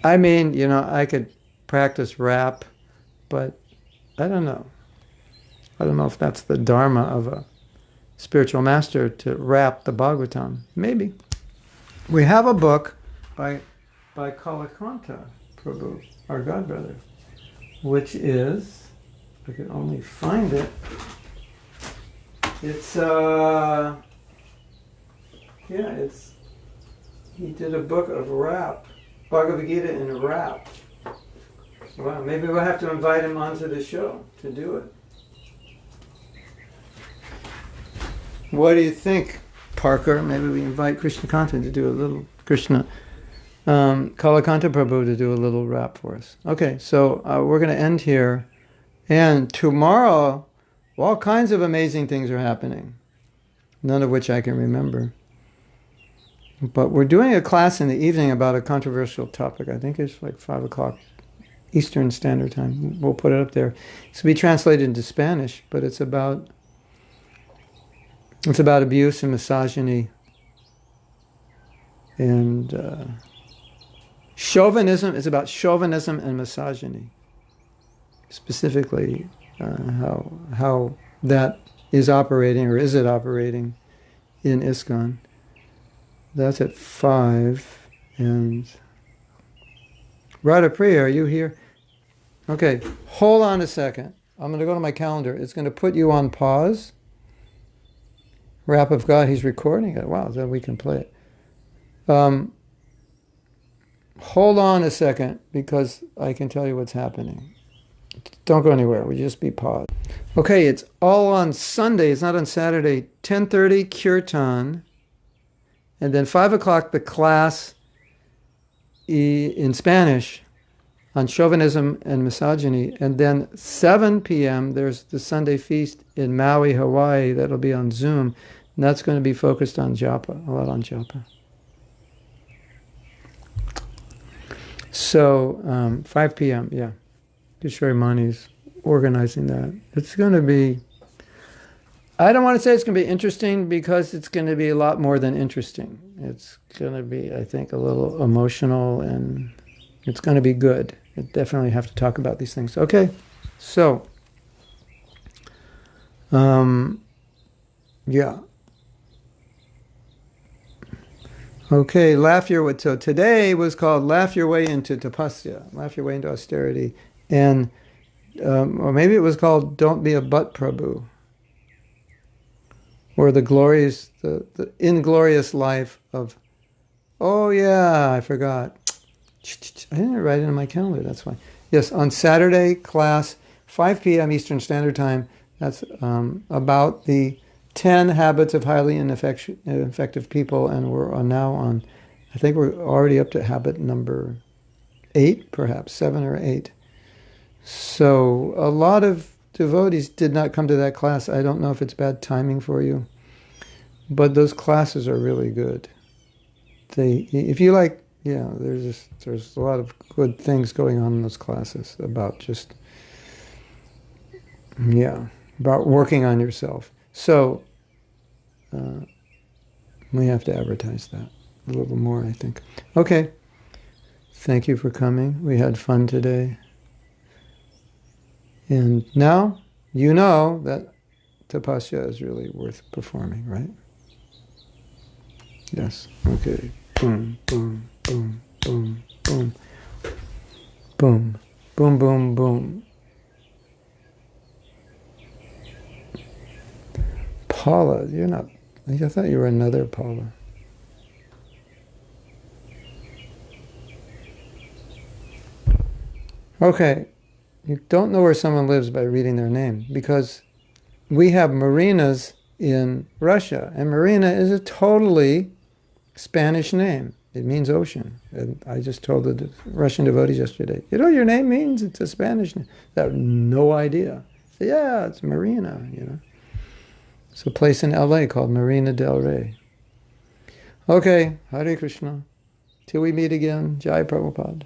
I mean, I could practice rap, but I don't know. I don't know if that's the dharma of a spiritual master to rap the Bhagavatam. Maybe. We have a book by Alachua Prabhu, our godbrother, which is, if I could only find it, he did a book of rap, Bhagavad Gita in rap. Wow, maybe we'll have to invite him onto the show to do it. What do you think, Parker? Maybe we invite Krishna Kanta to do a little, Kalakanta Prabhu to do a little rap for us. Okay, so we're going to end here. And tomorrow, all kinds of amazing things are happening, none of which I can remember. But we're doing a class in the evening about a controversial topic. I think it's like 5 o'clock Eastern Standard Time. We'll put it up there. It's to be translated into Spanish, but it's about abuse and misogyny And chauvinism is about chauvinism and misogyny. Specifically, how that is operating, or is it operating, in ISKCON. That's at 5. And Radha Priya, are you here? Okay, hold on a second. I'm going to go to my calendar. It's going to put you on pause. Rap of God, he's recording it. Wow, then we can play it. Hold on a second, because I can tell you what's happening. Don't go anywhere. We'll just be paused. Okay, it's all on Sunday. It's not on Saturday. 10:30 Kirtan. And then 5 o'clock, the class in Spanish on chauvinism and misogyny. And then 7 p.m., there's the Sunday feast in Maui, Hawaii. That'll be on Zoom. And that's going to be focused on japa, a lot on japa. So 5 p.m., yeah. Kishore Mani's organizing that. It's going to be, I don't want to say it's going to be interesting, because it's going to be a lot more than interesting. It's going to be, I think, a little emotional, and it's going to be good. You definitely have to talk about these things. Okay, so, yeah. Okay, so today was called Laugh Your Way into Tapasya, Laugh Your Way into Austerity. And, or maybe it was called Don't Be a BUT Prabhu, or the inglorious life of, oh yeah, I forgot. I didn't write it in my calendar, that's why. Yes, on Saturday, class, 5 p.m. Eastern Standard Time. That's about the 10 habits of highly ineffective people, and we're now on, I think we're already up to habit number 8, perhaps 7 or 8. So a lot of devotees did not come to that class. I don't know if it's bad timing for you, but those classes are really good. If you like, yeah, there's a lot of good things going on in those classes about just, yeah, about working on yourself. So we have to advertise that a little more, I think. Okay, thank you for coming. We had fun today. And now you know that tapasya is really worth performing, right? Yes. Okay. Boom, boom, boom, boom, boom. Boom, boom, boom, boom. Paula, you're not, I thought you were another Paula. Okay. You don't know where someone lives by reading their name, because we have marinas in Russia, and marina is a totally Spanish name. It means ocean. And I just told the Russian devotees yesterday, you know what your name means? It's a Spanish name. They have no idea. Yeah, it's Marina, you know. It's a place in LA called Marina del Rey. Okay, Hare Krishna. Till we meet again, Jai Prabhupada.